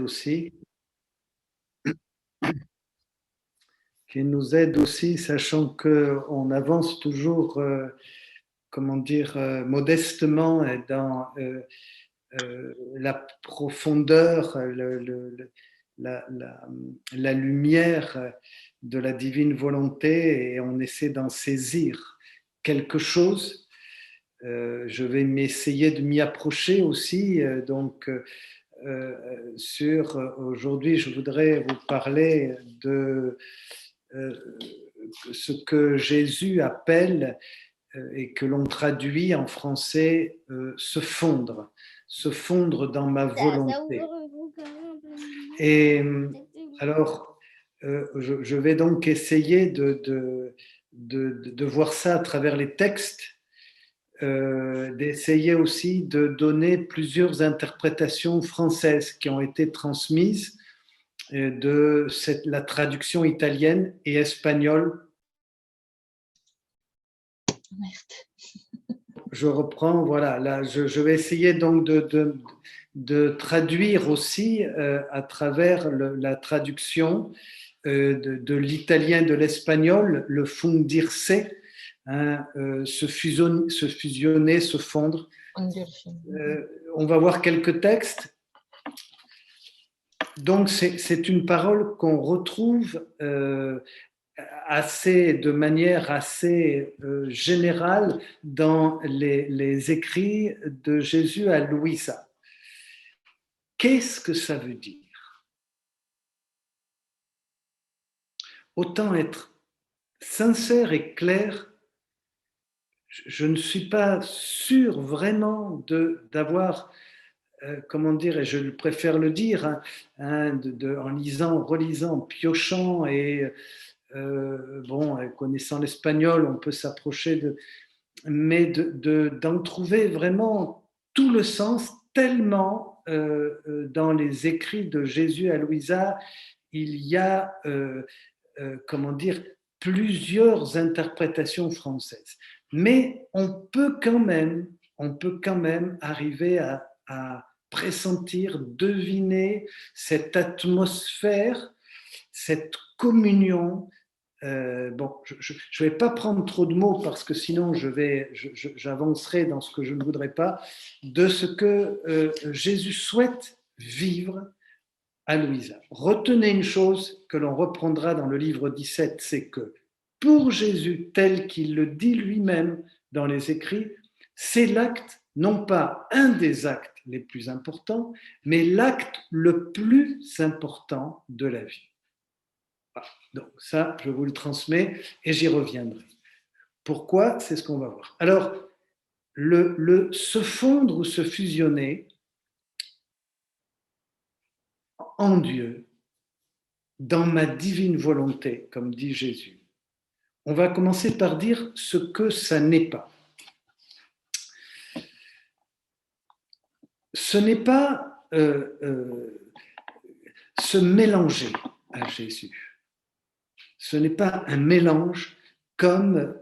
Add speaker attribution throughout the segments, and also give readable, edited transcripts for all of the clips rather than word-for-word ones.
Speaker 1: aussi, qui nous aide aussi, sachant qu'on avance toujours, modestement dans la profondeur, la lumière de la divine volonté, et on essaie d'en saisir quelque chose. Je vais m'essayer de m'y approcher aussi, aujourd'hui, je voudrais vous parler de ce que Jésus appelle et que l'on traduit en français se fondre dans ma volonté. Et alors, je vais donc essayer de voir ça à travers les textes, d'essayer aussi de donner plusieurs interprétations françaises qui ont été transmises de la traduction italienne et espagnole. Je reprends, voilà, là, je vais essayer donc de traduire aussi à travers la traduction de l'italien, de l'espagnol, le fundirse, se fusionner, se fondre. On va voir quelques textes. Donc, c'est une parole qu'on retrouve de manière assez générale dans les écrits de Jésus à Louisa. Qu'est-ce que ça veut dire? Autant être sincère et clair, je ne suis pas sûr vraiment d'avoir, et je préfère le dire, en lisant, relisant, piochant et connaissant l'espagnol, on peut s'approcher mais d'en trouver vraiment tout le sens, tellement dans les écrits de Jésus à Louisa, il y a plusieurs interprétations françaises. Mais on peut quand même arriver à pressentir, deviner cette atmosphère, cette communion. Je ne vais pas prendre trop de mots parce que sinon j'avancerai dans ce que je ne voudrais pas, de ce que Jésus souhaite vivre à Louisa. Retenez une chose que l'on reprendra dans le livre 17, c'est que pour Jésus, tel qu'il le dit lui-même dans les écrits, c'est l'acte, non pas un des actes les plus importants, mais l'acte le plus important de la vie. Donc ça, je vous le transmets et j'y reviendrai. Pourquoi? C'est ce qu'on va voir. Alors, le se fondre ou se fusionner en Dieu, dans ma divine volonté, comme dit Jésus. On va commencer par dire ce que ça n'est pas. Ce n'est pas se mélanger à Jésus. Ce n'est pas un mélange comme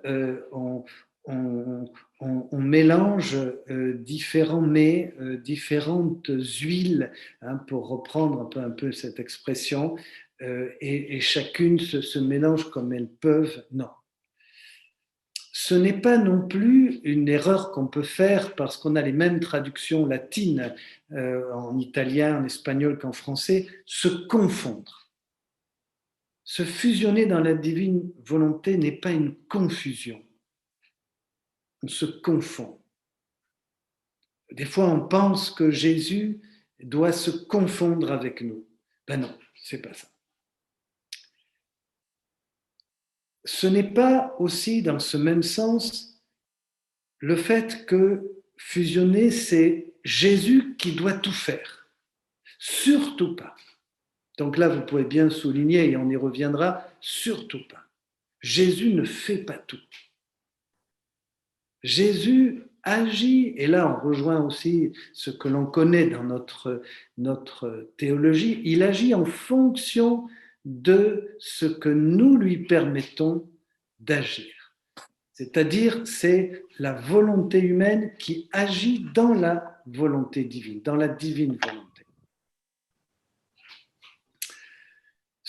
Speaker 1: on mélange différents mets, différentes huiles, pour reprendre un peu cette expression, et chacune se mélange comme elles peuvent. Non. Ce n'est pas non plus une erreur qu'on peut faire parce qu'on a les mêmes traductions latines en italien, en espagnol qu'en français, se confondre. Se fusionner dans la divine volonté n'est pas une confusion. On se confond. Des fois, on pense que Jésus doit se confondre avec nous. Ben non, c'est pas ça. Ce n'est pas aussi, dans ce même sens, le fait que fusionner, c'est Jésus qui doit tout faire. Surtout pas. Donc là, vous pouvez bien souligner, et on y reviendra, surtout pas. Jésus ne fait pas tout. Jésus agit, et là on rejoint aussi ce que l'on connaît dans notre théologie, il agit en fonction de ce que nous lui permettons d'agir. C'est-à-dire, c'est la volonté humaine qui agit dans la volonté divine, dans la divine volonté.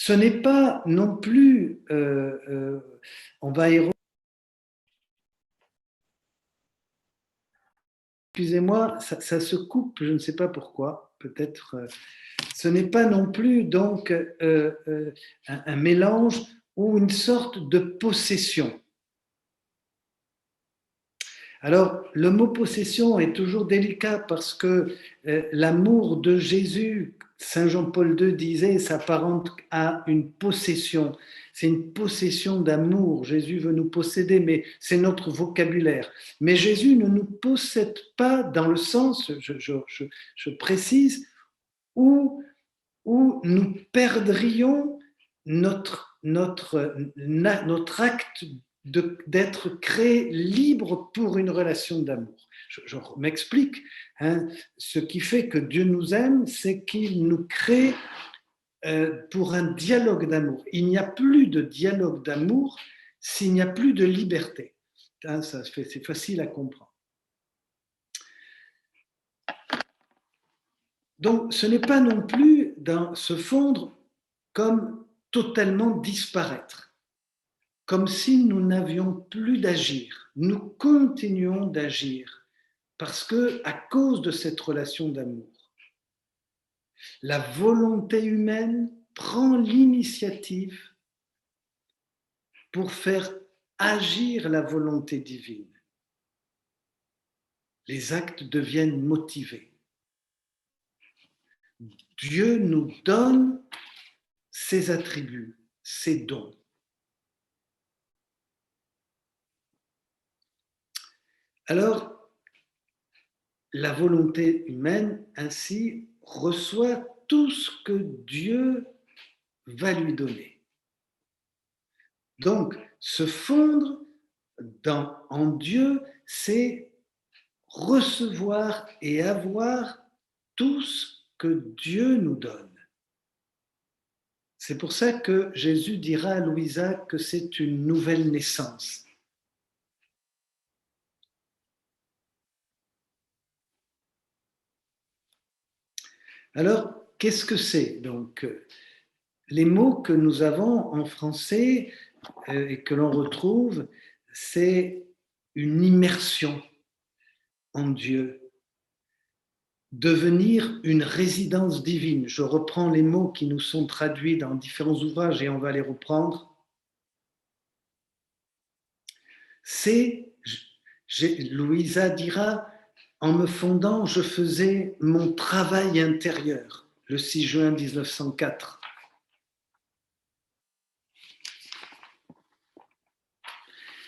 Speaker 1: ce n'est pas non plus, on va y... Excusez-moi, ça se coupe, je ne sais pas pourquoi, peut-être. Ce n'est pas non plus donc un mélange ou une sorte de possession. Alors, le mot possession est toujours délicat parce que l'amour de Jésus, Saint Jean-Paul II disait, s'apparente à une possession. C'est une possession d'amour. Jésus veut nous posséder, mais c'est notre vocabulaire. Mais Jésus ne nous possède pas dans le sens, je précise, où nous perdrions notre acte d'être créé libre pour une relation d'amour. Je m'explique. Ce qui fait que Dieu nous aime, c'est qu'il nous crée pour un dialogue d'amour. Il n'y a plus de dialogue d'amour s'il n'y a plus de liberté. C'est facile à comprendre. Donc, ce n'est pas non plus se fondre comme totalement disparaître, comme si nous n'avions plus d'agir. Nous continuons d'agir parce que, à cause de cette relation d'amour, la volonté humaine prend l'initiative pour faire agir la volonté divine. Les actes deviennent motivés. Dieu nous donne ses attributs, ses dons. Alors, la volonté humaine, ainsi, reçoit tout ce que Dieu va lui donner. Donc, se fondre en Dieu, c'est recevoir et avoir tout ce que Dieu nous donne. C'est pour ça que Jésus dira à Louisa que c'est une nouvelle naissance. Alors, qu'est-ce que c'est? Donc, les mots que nous avons en français et que l'on retrouve, c'est une immersion en Dieu, devenir une résidence divine. Je reprends les mots qui nous sont traduits dans différents ouvrages et on va les reprendre. Louisa dira, en me fondant, je faisais mon travail intérieur, le 6 juin 1904.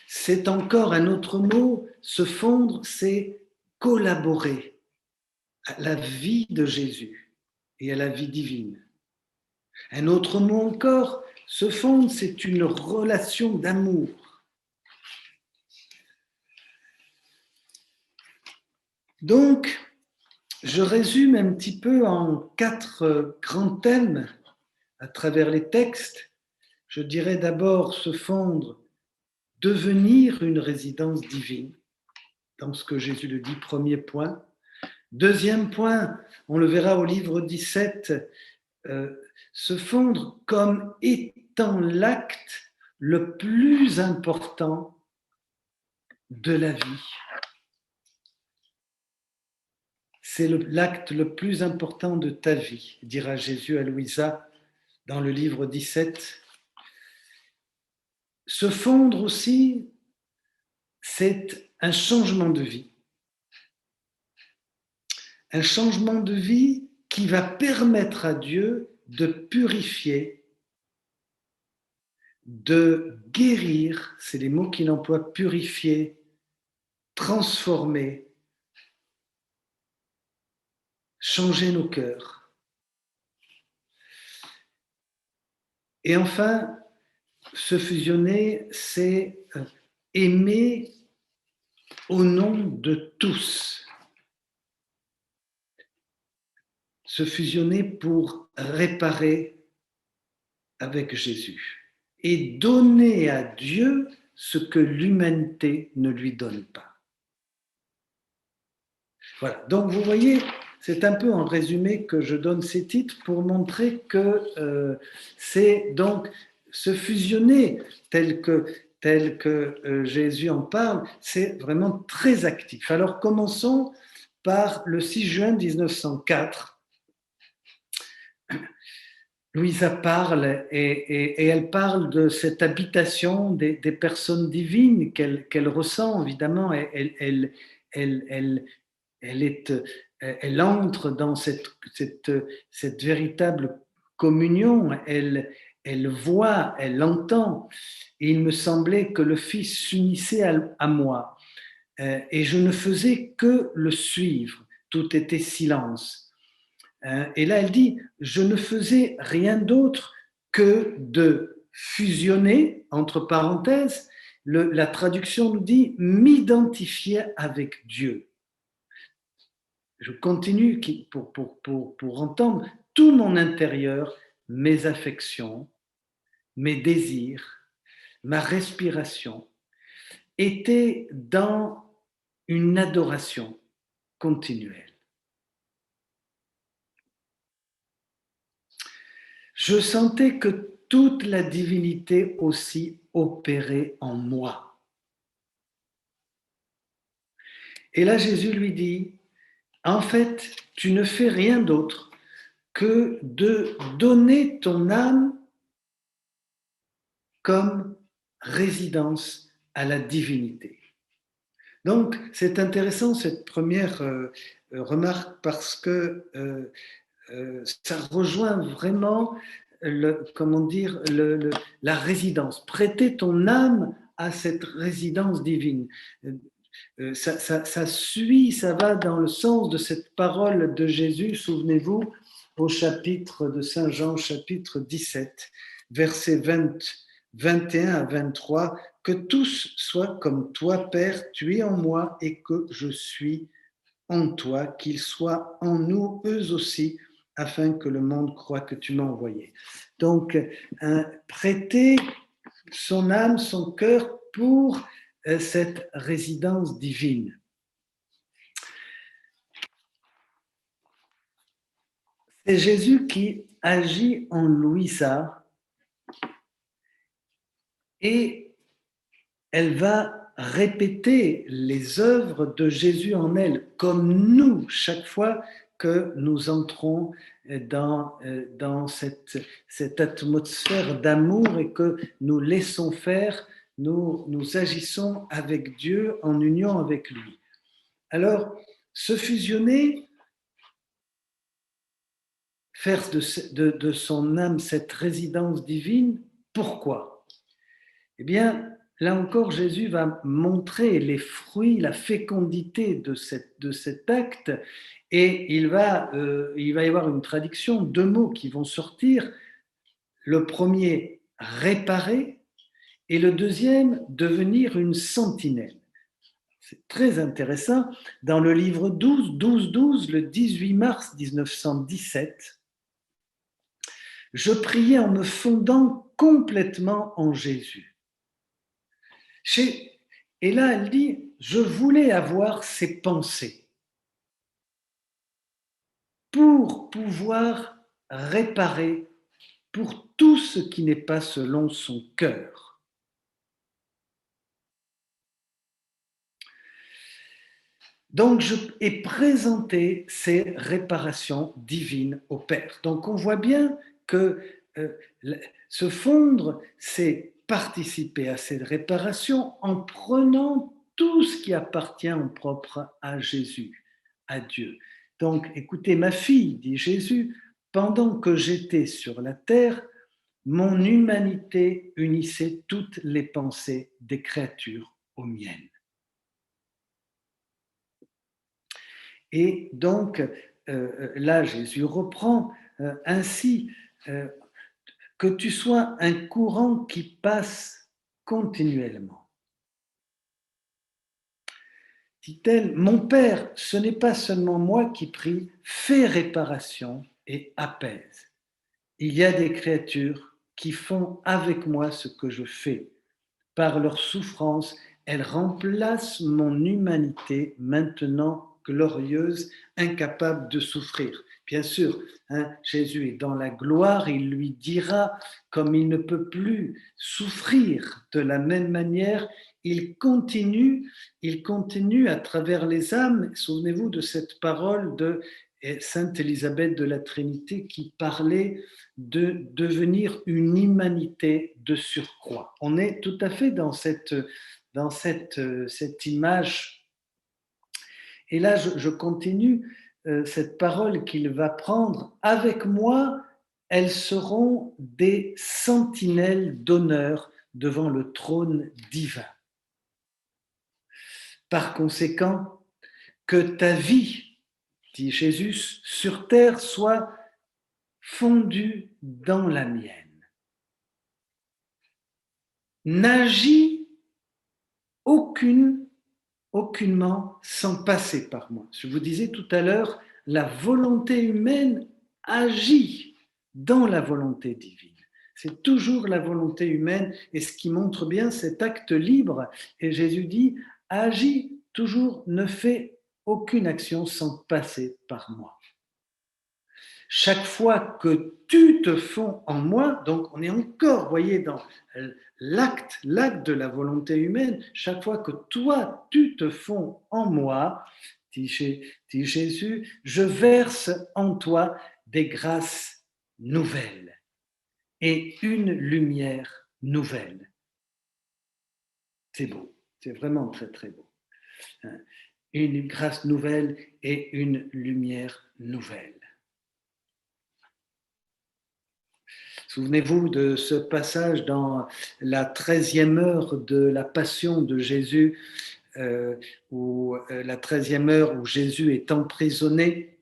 Speaker 1: C'est encore un autre mot, se fondre, c'est collaborer à la vie de Jésus et à la vie divine. Un autre mot encore, se fondre, c'est une relation d'amour. Donc, je résume un petit peu en 4 grands thèmes à travers les textes. Je dirais d'abord se fondre, devenir une résidence divine, dans ce que Jésus le dit, premier point. Deuxième point, on le verra au livre 17, se fondre comme étant l'acte le plus important de la vie. C'est l'acte le plus important de ta vie, dira Jésus à Louisa dans le livre 17. Se fondre aussi, c'est un changement de vie. Un changement de vie qui va permettre à Dieu de purifier, de guérir, c'est les mots qu'il emploie, purifier, transformer, changer nos cœurs. Et enfin, se fusionner, c'est aimer au nom de tous. Se fusionner pour réparer avec Jésus et donner à Dieu ce que l'humanité ne lui donne pas. Voilà, donc vous voyez, c'est un peu en résumé que je donne ces titres pour montrer que c'est donc se fusionner tel que Jésus en parle, c'est vraiment très actif. Alors commençons par le 6 juin 1904. Louisa parle et elle parle de cette habitation des personnes divines qu'elle ressent, évidemment. Elle, elle entre dans cette véritable communion. Elle voit, elle entend. Et il me semblait que le Fils s'unissait à moi. Et je ne faisais que le suivre. Tout était silence. Et là, elle dit, je ne faisais rien d'autre que de fusionner, entre parenthèses, la traduction nous dit m'identifier avec Dieu. Je continue pour entendre tout mon intérieur, mes affections, mes désirs, ma respiration, étaient dans une adoration continuelle. Je sentais que toute la divinité aussi opérait en moi. Et là, Jésus lui dit, en fait, tu ne fais rien d'autre que de donner ton âme comme résidence à la divinité. Donc, c'est intéressant cette première remarque parce que ça rejoint vraiment la résidence. Prêter ton âme à cette résidence divine. Ça suit, ça va dans le sens de cette parole de Jésus, souvenez-vous, au chapitre de Saint Jean, chapitre 17, versets 21 à 23, que tous soient comme toi, Père, tu es en moi et que je suis en toi, qu'ils soient en nous, eux aussi, afin que le monde croie que tu m'as envoyé. Donc, prêter son âme, son cœur pour cette résidence divine. C'est Jésus qui agit en Louisa et elle va répéter les œuvres de Jésus en elle, comme nous, chaque fois que nous entrons dans cette atmosphère d'amour et que nous laissons faire, nous agissons avec Dieu en union avec lui. Alors, se fusionner, faire de son âme cette résidence divine, pourquoi ? Eh bien, là encore, Jésus va montrer les fruits, la fécondité de cet acte, et il va y avoir une traduction, deux mots qui vont sortir. Le premier, réparer, et le deuxième, devenir une sentinelle. C'est très intéressant. Dans le livre 12, le 18 mars 1917, je priais en me fondant complètement en Jésus. Et là, elle dit, je voulais avoir ces pensées pour pouvoir réparer pour tout ce qui n'est pas selon son cœur. Donc, je ai présenté ces réparations divines au Père. Donc, on voit bien que se fondre, c'est participer à cette réparation en prenant tout ce qui appartient en propre à Jésus, à Dieu. Donc, écoutez, ma fille, dit Jésus, pendant que j'étais sur la terre, mon humanité unissait toutes les pensées des créatures aux miennes. Et donc, là, Jésus reprend ainsi que tu sois un courant qui passe continuellement. Dit-elle, mon Père, ce n'est pas seulement moi qui prie, fais réparation et apaise. Il y a des créatures qui font avec moi ce que je fais. Par leur souffrance, elles remplacent mon humanité maintenant glorieuse, incapable de souffrir. Bien sûr, Jésus est dans la gloire, il lui dira, comme il ne peut plus souffrir de la même manière, il continue à travers les âmes. Souvenez-vous de cette parole de Sainte Élisabeth de la Trinité qui parlait de devenir une humanité de surcroît. On est tout à fait dans cette image. Et là, je continue cette parole qu'il va prendre. Avec moi, elles seront des sentinelles d'honneur devant le trône divin. Par conséquent, que ta vie, dit Jésus, sur terre soit fondue dans la mienne. N'agis aucunement sans passer par moi. Je vous disais tout à l'heure, la volonté humaine agit dans la volonté divine. C'est toujours la volonté humaine et ce qui montre bien cet acte libre. Et Jésus dit, agis toujours, ne fais aucune action sans passer par moi. Chaque fois que tu te fonds en moi, donc on est encore, voyez, dans l'acte de la volonté humaine, chaque fois que toi, tu te fonds en moi, dit Jésus, je verse en toi des grâces nouvelles et une lumière nouvelle. C'est beau, c'est vraiment très très beau. Une grâce nouvelle et une lumière nouvelle. Souvenez-vous de ce passage dans la 13e heure de la Passion de Jésus, la 13e heure où Jésus est emprisonné.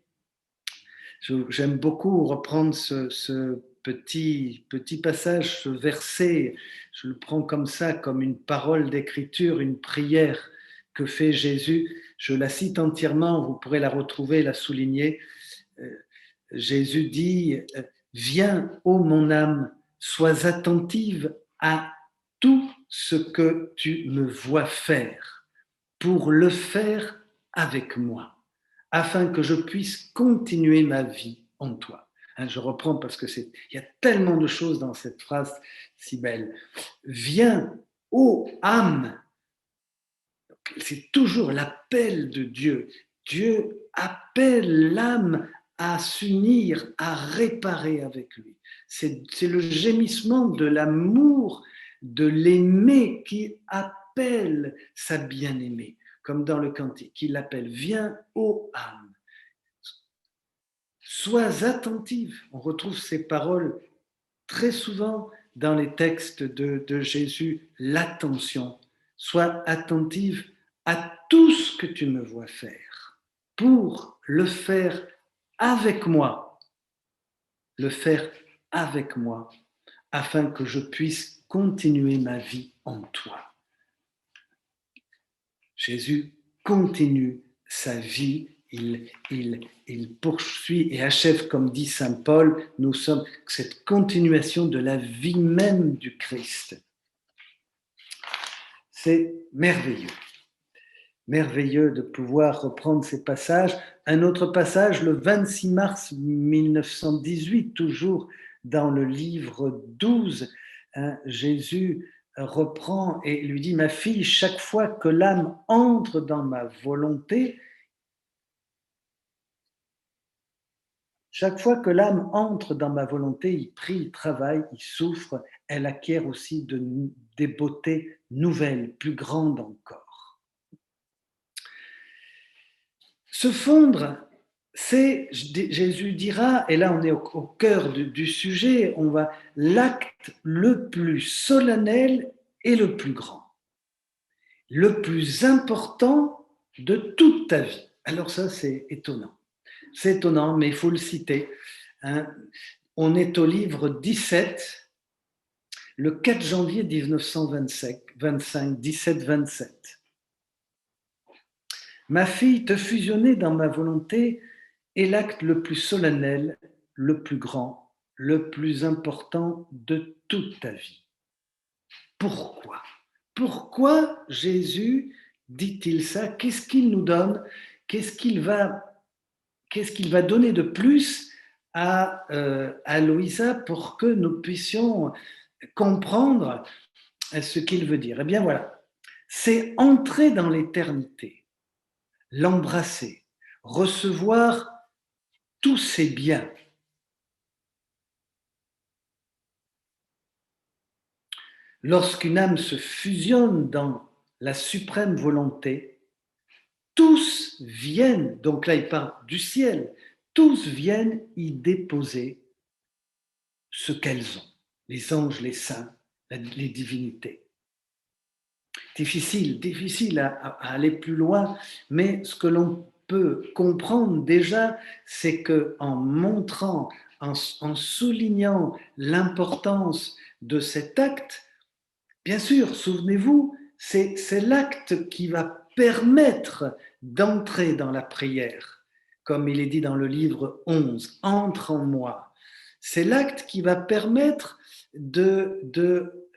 Speaker 1: J'aime beaucoup reprendre ce petit passage, ce verset. Je le prends comme ça, comme une parole d'écriture, une prière que fait Jésus. Je la cite entièrement, vous pourrez la retrouver, la souligner. Jésus dit « Viens, ô mon âme, sois attentive à tout ce que tu me vois faire, pour le faire avec moi, afin que je puisse continuer ma vie en toi. » Je reprends parce que il y a tellement de choses dans cette phrase si belle. Viens, ô âme. C'est toujours l'appel de Dieu. Dieu appelle l'âme à s'unir, à réparer avec lui. C'est le gémissement de l'amour, de l'aimer qui appelle sa bien-aimée, comme dans le cantique. Il l'appelle « Viens, ô âme ». Sois attentive. On retrouve ces paroles très souvent dans les textes de Jésus. L'attention. Sois attentive à tout ce que tu me vois faire pour le faire avec moi, afin que je puisse continuer ma vie en toi. Jésus continue sa vie, il poursuit et achève, comme dit saint Paul, nous sommes cette continuation de la vie même du Christ. C'est merveilleux. Merveilleux de pouvoir reprendre ces passages. Un autre passage, le 26 mars 1918, toujours dans le livre 12, Jésus reprend et lui dit « Ma fille, chaque fois que l'âme entre dans ma volonté, il prie, il travaille, il souffre, elle acquiert aussi des beautés nouvelles, plus grandes encore. » Se fondre, c'est, Jésus dira, et là on est au cœur du sujet, l'acte le plus solennel et le plus grand, le plus important de toute ta vie. Alors ça, c'est étonnant. C'est étonnant, mais il faut le citer. On est au livre 17, le 4 janvier 1925, 17-27. Ma fille, te fusionner dans ma volonté est l'acte le plus solennel, le plus grand, le plus important de toute ta vie. Pourquoi ? Pourquoi Jésus dit-il ça ? Qu'est-ce qu'il nous donne ? qu'est-ce qu'il va donner de plus à Louisa pour que nous puissions comprendre ce qu'il veut dire? Eh bien voilà, c'est entrer dans l'éternité, l'embrasser, recevoir tous ses biens. Lorsqu'une âme se fusionne dans la suprême volonté, tous viennent, donc là il parle du ciel, tous viennent y déposer ce qu'elles ont, les anges, les saints, les divinités. Difficile à aller plus loin, mais ce que l'on peut comprendre déjà, c'est qu'en montrant, en soulignant l'importance de cet acte, bien sûr, souvenez-vous, c'est l'acte qui va permettre d'entrer dans la prière, comme il est dit dans le livre 11, entre en moi. C'est l'acte qui va permettre de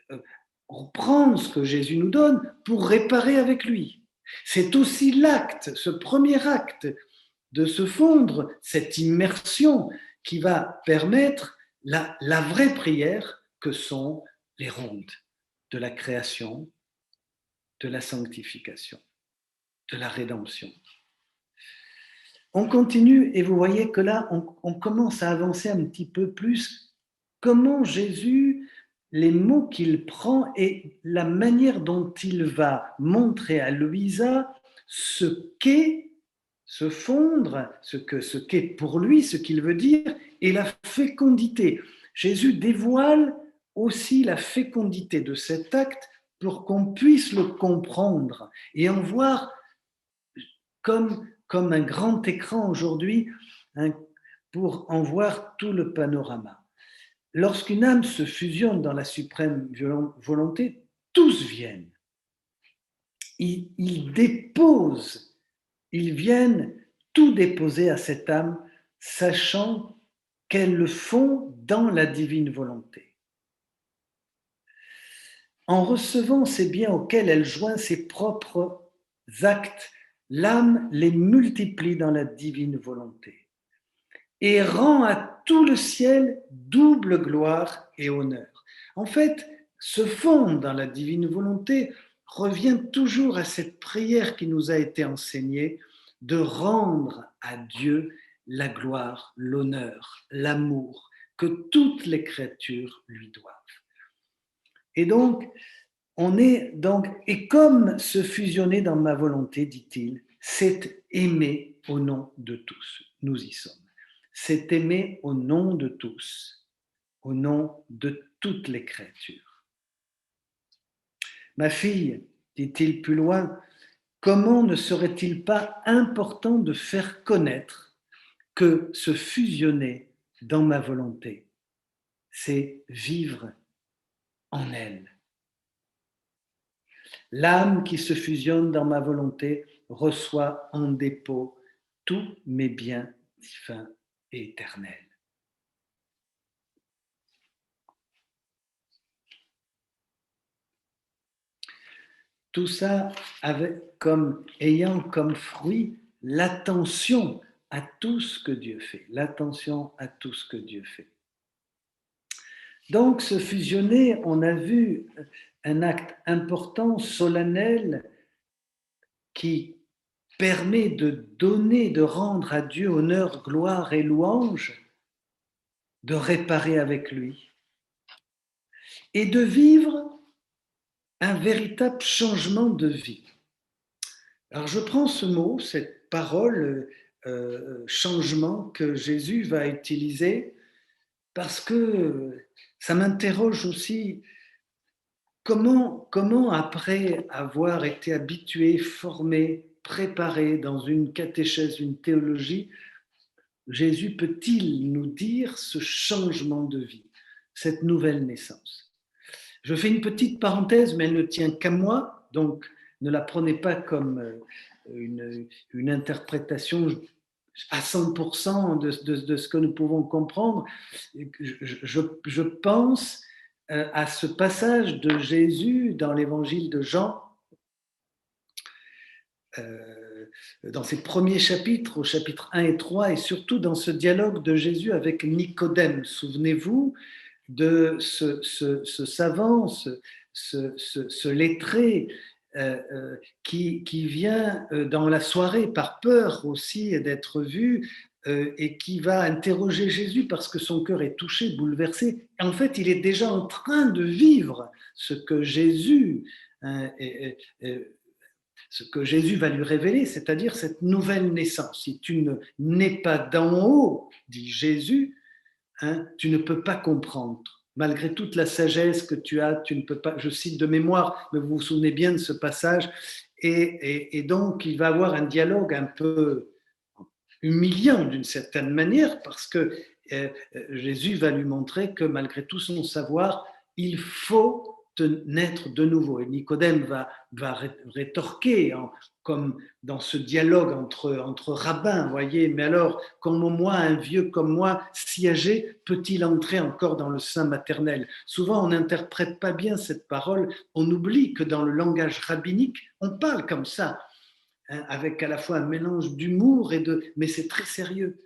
Speaker 1: prendre ce que Jésus nous donne pour réparer avec lui. C'est aussi l'acte, ce premier acte de se fondre, cette immersion qui va permettre la vraie prière que sont les rondes de la création, de la sanctification, de la rédemption. On continue et vous voyez que là, on commence à avancer un petit peu plus comment Jésus, les mots qu'il prend et la manière dont il va montrer à Louisa ce qu'est se fondre, ce qu'est pour lui, ce qu'il veut dire, et la fécondité. Jésus dévoile aussi la fécondité de cet acte pour qu'on puisse le comprendre et en voir comme un grand écran aujourd'hui pour en voir tout le panorama. Lorsqu'une âme se fusionne dans la suprême volonté, tous viennent. Ils déposent, ils viennent tout déposer à cette âme, sachant qu'elles le font dans la divine volonté. En recevant ces biens auxquels elle joint ses propres actes, l'âme les multiplie dans la divine volonté et rend à tout le ciel double gloire et honneur. En fait, se fondre dans la divine volonté revient toujours à cette prière qui nous a été enseignée de rendre à Dieu la gloire, l'honneur, l'amour que toutes les créatures lui doivent. Et donc, et comme se fusionner dans ma volonté, dit-il, c'est aimer au nom de tous. Nous y sommes. C'est aimer au nom de tous, au nom de toutes les créatures. Ma fille, dit-il plus loin, comment ne serait-il pas important de faire connaître que se fusionner dans ma volonté, c'est vivre en elle. L'âme qui se fusionne dans ma volonté reçoit en dépôt tous mes biens divins et éternels. Tout ça ayant comme fruit l'attention à tout ce que Dieu fait. L'attention à tout ce que Dieu fait. Donc, se fusionner, on a vu un acte important, solennel, qui permet de donner, de rendre à Dieu honneur, gloire et louange, de réparer avec lui et de vivre un véritable changement de vie. Alors je prends ce mot, cette parole changement que Jésus va utiliser parce que ça m'interroge aussi comment après avoir été habitué, formé, préparé dans une catéchèse, une théologie, Jésus peut-il nous dire ce changement de vie, cette nouvelle naissance? Je fais une petite parenthèse, mais elle ne tient qu'à moi, donc ne la prenez pas comme une interprétation à 100% de ce que nous pouvons comprendre. Je pense à ce passage de Jésus dans l'évangile de Jean, dans ses premiers chapitres, au chapitre 1 et 3, et surtout dans ce dialogue de Jésus avec Nicodème. Souvenez-vous de ce savant, ce lettré qui vient dans la soirée par peur aussi d'être vu et qui va interroger Jésus parce que son cœur est touché, bouleversé. En fait, il est déjà en train de vivre ce que Jésus ce que Jésus va lui révéler, c'est-à-dire cette nouvelle naissance. Si tu ne nais pas d'en haut, dit Jésus, tu ne peux pas comprendre. Malgré toute la sagesse que tu as, tu ne peux pas, je cite de mémoire, mais vous vous souvenez bien de ce passage, et donc il va avoir un dialogue un peu humiliant d'une certaine manière, parce que Jésus va lui montrer que malgré tout son savoir, il faut naître de nouveau. Et Nicodème va rétorquer, comme dans ce dialogue entre rabbins, voyez, mais alors, comment moi, un vieux comme moi, si âgé, peut-il entrer encore dans le sein maternel? Souvent, on n'interprète pas bien cette parole, on oublie que dans le langage rabbinique, on parle comme ça, avec à la fois un mélange d'humour mais c'est très sérieux.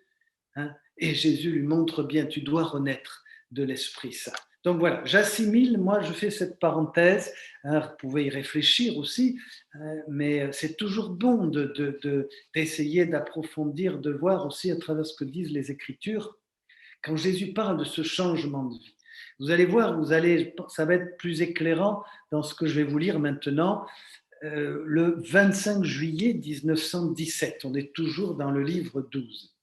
Speaker 1: Et Jésus lui montre bien, tu dois renaître de l'Esprit Saint. Donc voilà, j'assimile, moi je fais cette parenthèse, vous pouvez y réfléchir aussi, mais c'est toujours bon d'essayer d'approfondir, de voir aussi à travers ce que disent les Écritures, quand Jésus parle de ce changement de vie. Vous allez voir, ça va être plus éclairant dans ce que je vais vous lire maintenant. Le 25 juillet 1917, on est toujours dans le livre 12.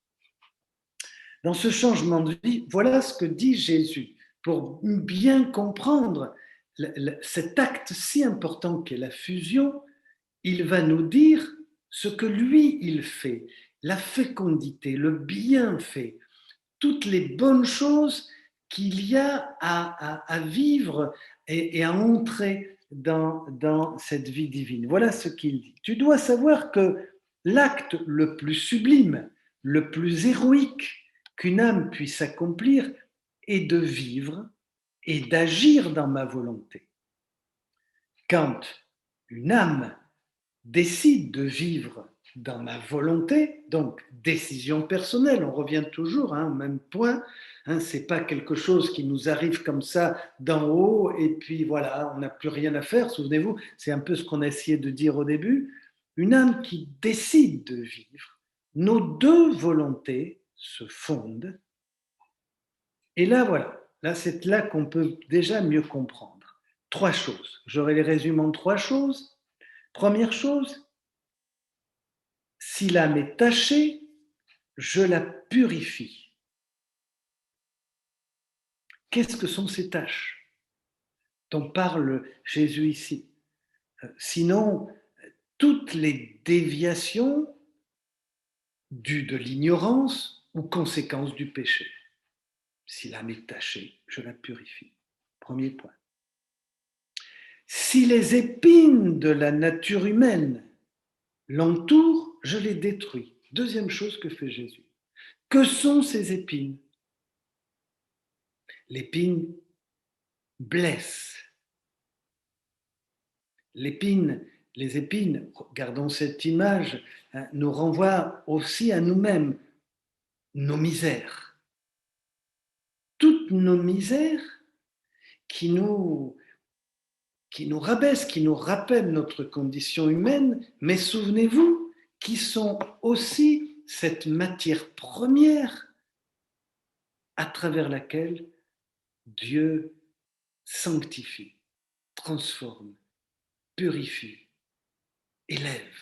Speaker 1: Dans ce changement de vie, voilà ce que dit Jésus. Pour bien comprendre cet acte si important qu'est la fusion, il va nous dire ce que lui, il fait, la fécondité, le bienfait, toutes les bonnes choses qu'il y a à vivre et à entrer dans cette vie divine. Voilà ce qu'il dit. Tu dois savoir que l'acte le plus sublime, le plus héroïque qu'une âme puisse accomplir est de vivre et d'agir dans ma volonté. Quand une âme décide de vivre dans ma volonté, donc décision personnelle, on revient toujours au même point, c'est pas quelque chose qui nous arrive comme ça d'en haut et puis voilà, on n'a plus rien à faire, souvenez-vous, c'est un peu ce qu'on a essayé de dire au début, une âme qui décide de vivre, nos deux volontés se fondent et là voilà, là c'est là qu'on peut déjà mieux comprendre. Trois choses, j'aurai les résumés en trois choses. Première chose, si l'âme est tachée, je la purifie. Qu'est-ce que sont ces tâches dont parle Jésus ici? Sinon, toutes les déviations dues de l'ignorance ou conséquences du péché. Si l'âme est tachée, je la purifie. Premier point. Si les épines de la nature humaine l'entourent, je les détruis. Deuxième chose que fait Jésus. Que sont ces épines? L'épine blesse. Les épines, regardons cette image, nous renvoient aussi à nous-mêmes, nos misères. Toutes nos misères qui nous rabaissent, qui nous rappellent notre condition humaine, mais souvenez-vous, qui sont aussi cette matière première à travers laquelle Dieu sanctifie, transforme, purifie, élève.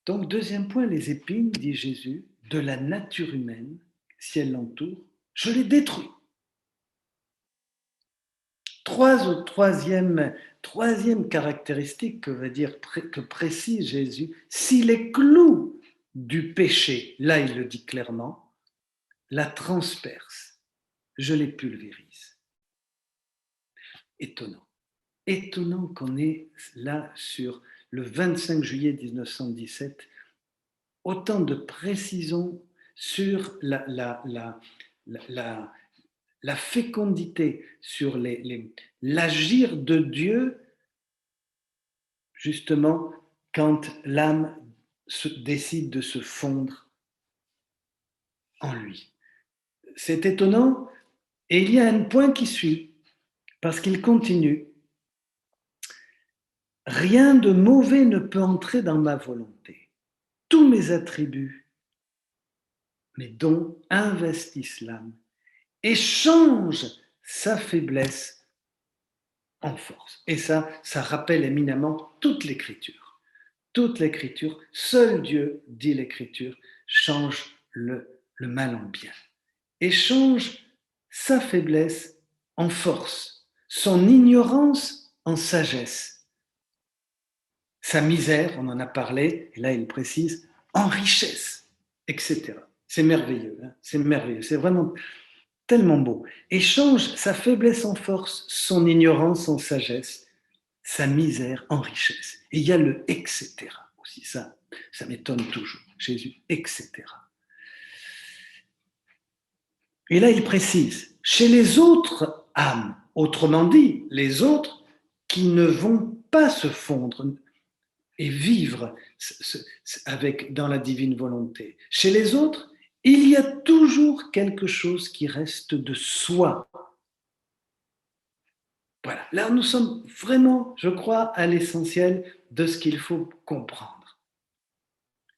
Speaker 1: Donc, deuxième point, les épines, dit Jésus, de la nature humaine, si elle l'entoure, je les détruis. Troisième caractéristique que précise Jésus, si les clous du péché, là il le dit clairement, la transpercent, je les pulvérise. Étonnant. Étonnant qu'on est là sur le 25 juillet 1917, autant de précision sur la fécondité, sur l'agir de Dieu, justement, quand l'âme décide de se fondre en lui. C'est étonnant, et il y a un point qui suit, parce qu'il continue. Rien de mauvais ne peut entrer dans ma volonté. Tous mes attributs, mes dons investissent l'âme et changent sa faiblesse en force. Et ça rappelle éminemment toute l'Écriture. Toute l'Écriture, seul Dieu, dit l'Écriture, change le mal en bien et change sa faiblesse en force, son ignorance en sagesse, sa misère, on en a parlé, et là il précise, en richesse, etc. C'est merveilleux, hein, c'est merveilleux, c'est vraiment tellement beau. Et change sa faiblesse en force, son ignorance en sagesse, sa misère en richesse. Et il y a le etc. aussi, ça m'étonne toujours. Jésus, etc. Et là, il précise, chez les autres âmes, autrement dit, les autres qui ne vont pas se fondre et vivre dans la divine volonté. Chez les autres, il y a toujours quelque chose qui reste de soi. Voilà, là nous sommes vraiment, je crois, à l'essentiel de ce qu'il faut comprendre.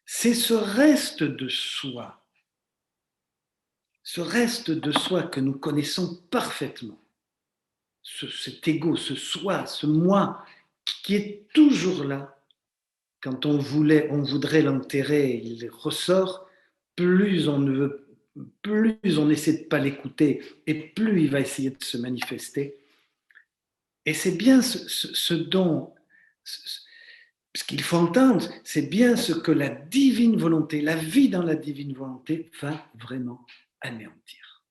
Speaker 1: C'est ce reste de soi que nous connaissons parfaitement, cet ego, ce soi, ce moi, qui est toujours là. Quand on voudrait l'enterrer, il ressort, plus on essaie de ne pas l'écouter, et plus il va essayer de se manifester. Et c'est bien ce dont, ce qu'il faut entendre, c'est bien ce que la divine volonté, la vie dans la divine volonté va vraiment anéantir.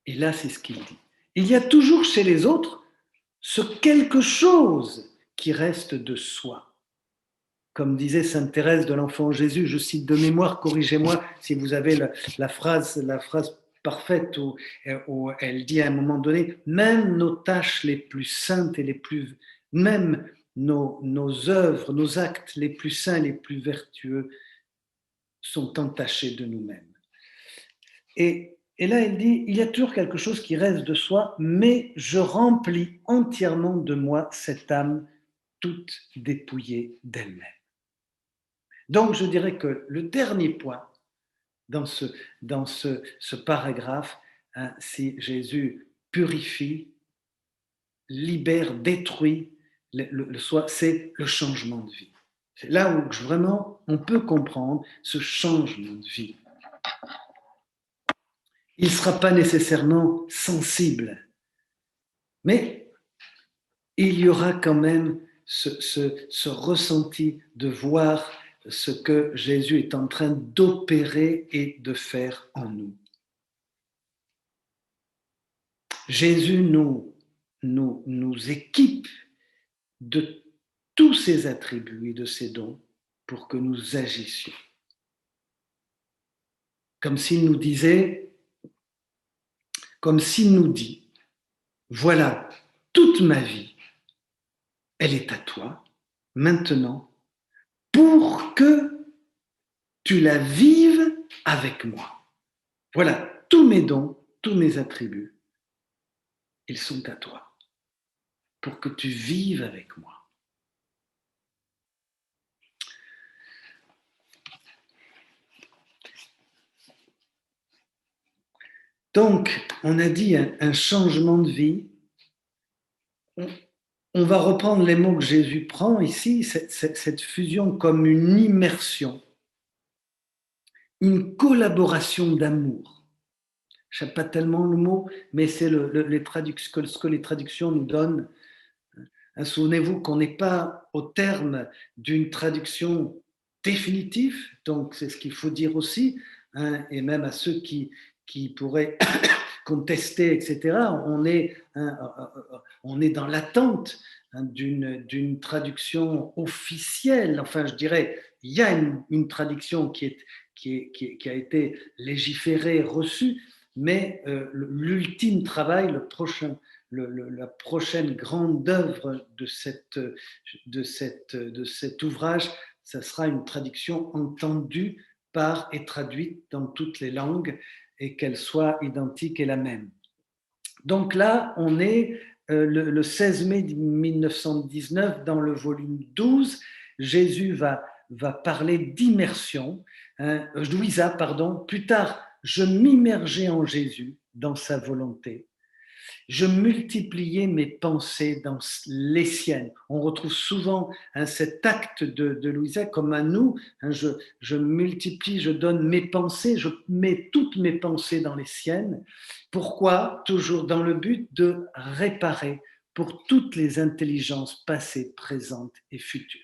Speaker 1: Et là, c'est ce qu'il dit. Il y a toujours chez les autres ce quelque chose qui reste de soi. Comme disait Sainte Thérèse de l'Enfant Jésus, je cite de mémoire, corrigez-moi si vous avez la phrase parfaite où elle dit à un moment donné, même nos tâches les plus saintes et même nos œuvres, nos actes les plus saints, les plus vertueux sont entachés de nous-mêmes. Et là, elle dit, il y a toujours quelque chose qui reste de soi, mais je remplis entièrement de moi cette âme toute dépouillée d'elle-même. Donc, je dirais que le dernier point dans ce paragraphe, hein, c'est Jésus purifie, libère, détruit le soi, c'est le changement de vie. C'est là où vraiment on peut comprendre ce changement de vie. Il ne sera pas nécessairement sensible, mais il y aura quand même ce ressenti de voir ce que Jésus est en train d'opérer et de faire en nous. Jésus nous équipe de tous ses attributs et de ses dons pour que nous agissions. Comme s'il nous disait, comme s'il nous dit, voilà, toute ma vie, elle est à toi, maintenant, pour que tu la vives avec moi. Voilà, tous mes dons, tous mes attributs, ils sont à toi, pour que tu vives avec moi. Donc, on a dit un changement de vie. On va reprendre les mots que Jésus prend ici, cette fusion comme une immersion, une collaboration d'amour. Je ne sais pas tellement le mot, mais c'est ce que les traductions nous donnent. Souvenez-vous qu'on n'est pas au terme d'une traduction définitive, donc c'est ce qu'il faut dire aussi, hein, et même à ceux qui pourraient contester, etc., on est dans l'attente, hein, d'une traduction officielle. Enfin, je dirais, il y a une traduction qui a été légiférée, reçue, mais l'ultime travail, la prochaine grande œuvre de cet ouvrage, ça sera une traduction entendue par et traduite dans toutes les langues et qu'elle soit identique et la même. Donc là, on est le 16 mai 1919 dans le volume 12. Jésus va parler d'immersion. Louisa, pardon. Plus tard, je m'immergeais en Jésus, dans sa volonté. Je multipliais mes pensées dans les siennes. On retrouve souvent cet acte de Louisa comme à nous. Je multiplie, je donne mes pensées, je mets toutes mes pensées dans les siennes. Pourquoi? Toujours dans le but de réparer pour toutes les intelligences passées, présentes et futures.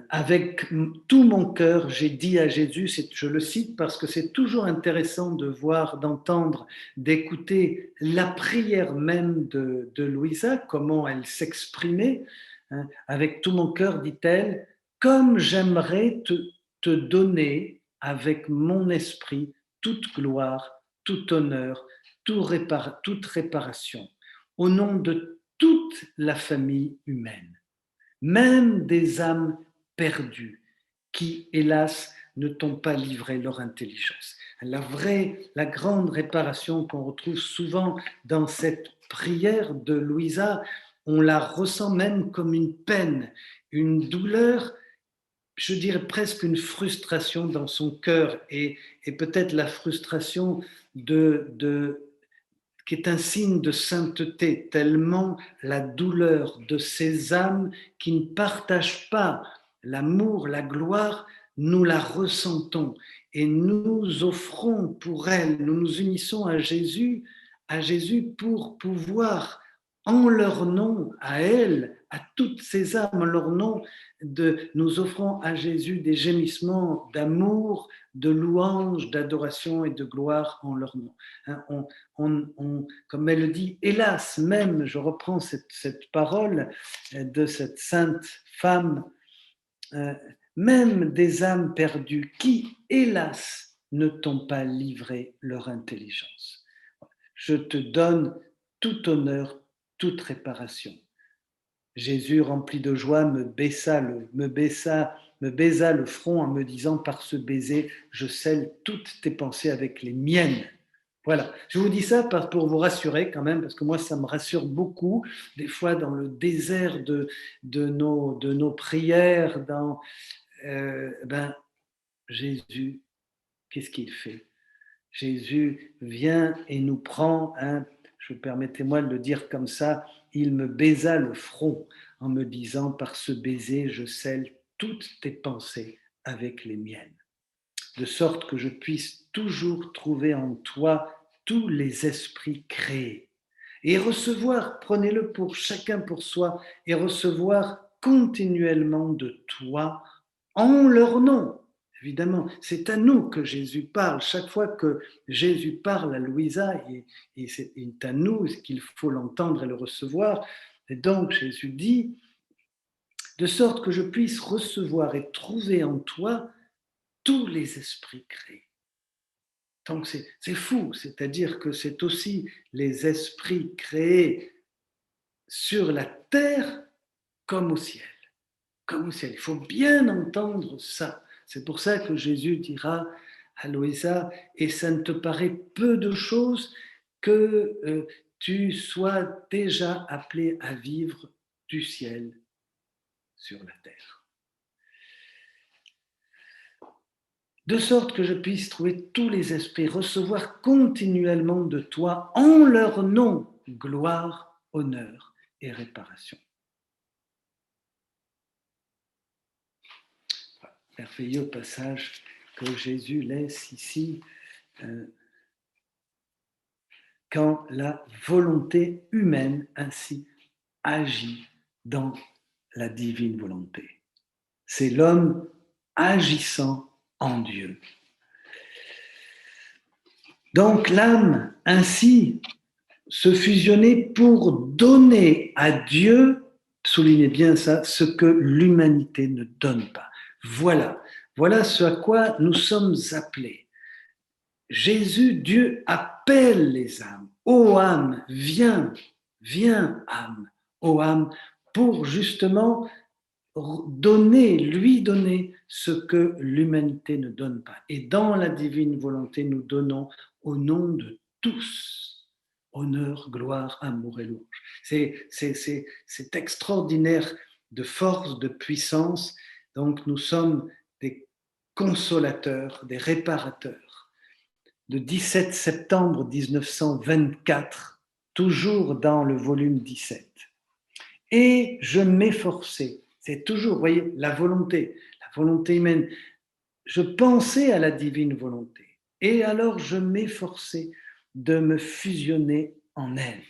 Speaker 1: Avec tout mon cœur, j'ai dit à Jésus, je le cite parce que c'est toujours intéressant de voir, d'entendre, d'écouter la prière même de Louisa, comment elle s'exprimait. Avec tout mon cœur, dit-elle, comme j'aimerais te donner avec mon esprit toute gloire, tout honneur, toute réparation, au nom de toute la famille humaine, même des âmes perdus, qui, hélas, ne t'ont pas livré leur intelligence. La grande réparation qu'on retrouve souvent dans cette prière de Louisa, on la ressent même comme une peine, une douleur, je dirais presque une frustration dans son cœur, et peut-être la frustration qui est un signe de sainteté, tellement la douleur de ces âmes qui ne partagent pas l'amour, la gloire, nous la ressentons et nous offrons pour elle, nous nous unissons à Jésus pour pouvoir, en leur nom, à elle, à toutes ces âmes, en leur nom, nous offrons à Jésus des gémissements d'amour, de louange, d'adoration et de gloire en leur nom. Comme elle le dit, hélas, même, je reprends cette parole de cette sainte femme, même des âmes perdues qui, hélas, ne t'ont pas livré leur intelligence. Je te donne tout honneur, toute réparation. Jésus, rempli de joie, me baisa le front en me disant, par ce baiser, je scelle toutes tes pensées avec les miennes. Voilà, je vous dis ça pour vous rassurer quand même, parce que moi ça me rassure beaucoup, des fois dans le désert de nos prières, Jésus, qu'est-ce qu'il fait? Jésus vient et nous prend, permettez-moi de le dire comme ça, il me baisa le front en me disant, par ce baiser, je scelle toutes tes pensées avec les miennes, de sorte que je puisse toujours trouver en toi tous les esprits créés et recevoir, prenez-le pour chacun pour soi, et recevoir continuellement de toi en leur nom. Évidemment, c'est à nous que Jésus parle. Chaque fois que Jésus parle à Louisa, et c'est à nous qu'il faut l'entendre et le recevoir. Et donc Jésus dit, de sorte que je puisse recevoir et trouver en toi tous les esprits créés. Donc c'est fou, c'est-à-dire que c'est aussi les esprits créés sur la terre comme au ciel. Comme au ciel. Il faut bien entendre ça. C'est pour ça que Jésus dira à Louisa, et ça ne te paraît peu de choses que tu sois déjà appelé à vivre du ciel sur la terre. De sorte que je puisse trouver tous les esprits, recevoir continuellement de toi, en leur nom, gloire, honneur et réparation. Merveilleux passage que Jésus laisse ici, quand la volonté humaine ainsi agit dans la divine volonté. C'est l'homme agissant en Dieu. Donc l'âme ainsi se fusionnait pour donner à Dieu, soulignez bien ça, ce que l'humanité ne donne pas. Voilà ce à quoi nous sommes appelés. Jésus, Dieu appelle les âmes ô âme, viens, viens âme, ô âme, pour justement lui donner ce que l'humanité ne donne pas. Et dans la divine volonté, nous donnons au nom de tous honneur, gloire, amour et louange. C'est extraordinaire de force, de puissance. Donc nous sommes des consolateurs, des réparateurs. Le 17 septembre 1924, toujours dans le volume 17. Et je m'efforçais, c'est toujours, vous voyez, la volonté humaine. Je pensais à la divine volonté. Et alors je m'efforçais de me fusionner en elle,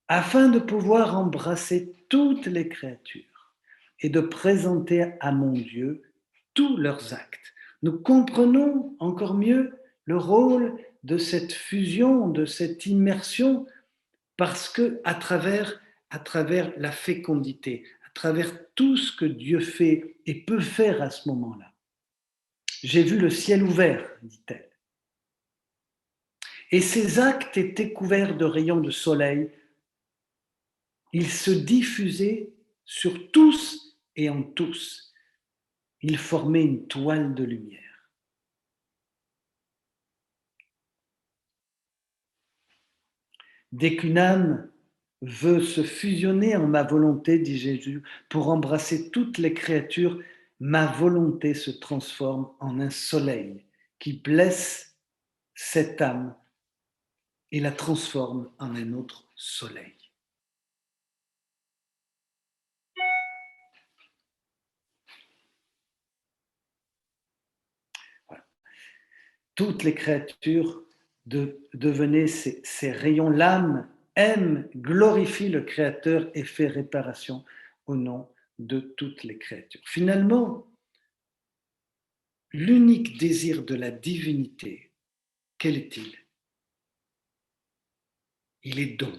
Speaker 1: afin de pouvoir embrasser toutes les créatures et de présenter à mon Dieu tous leurs actes. Nous comprenons encore mieux le rôle de cette fusion, de cette immersion, parce que à travers la fécondité, à travers tout ce que Dieu fait et peut faire à ce moment-là. J'ai vu le ciel ouvert, dit-elle. Et ces actes étaient couverts de rayons de soleil. Ils se diffusaient sur tous et en tous. Ils formaient une toile de lumière. Dès qu'une âme veut se fusionner en ma volonté, dit Jésus, pour embrasser toutes les créatures, ma volonté se transforme en un soleil qui blesse cette âme et la transforme en un autre soleil. Voilà. Toutes les créatures devenaient ces rayons. L'âme aime, glorifie le Créateur et fait réparation au nom de toutes les créatures. Finalement, l'unique désir de la divinité, quel est-il? Il est don,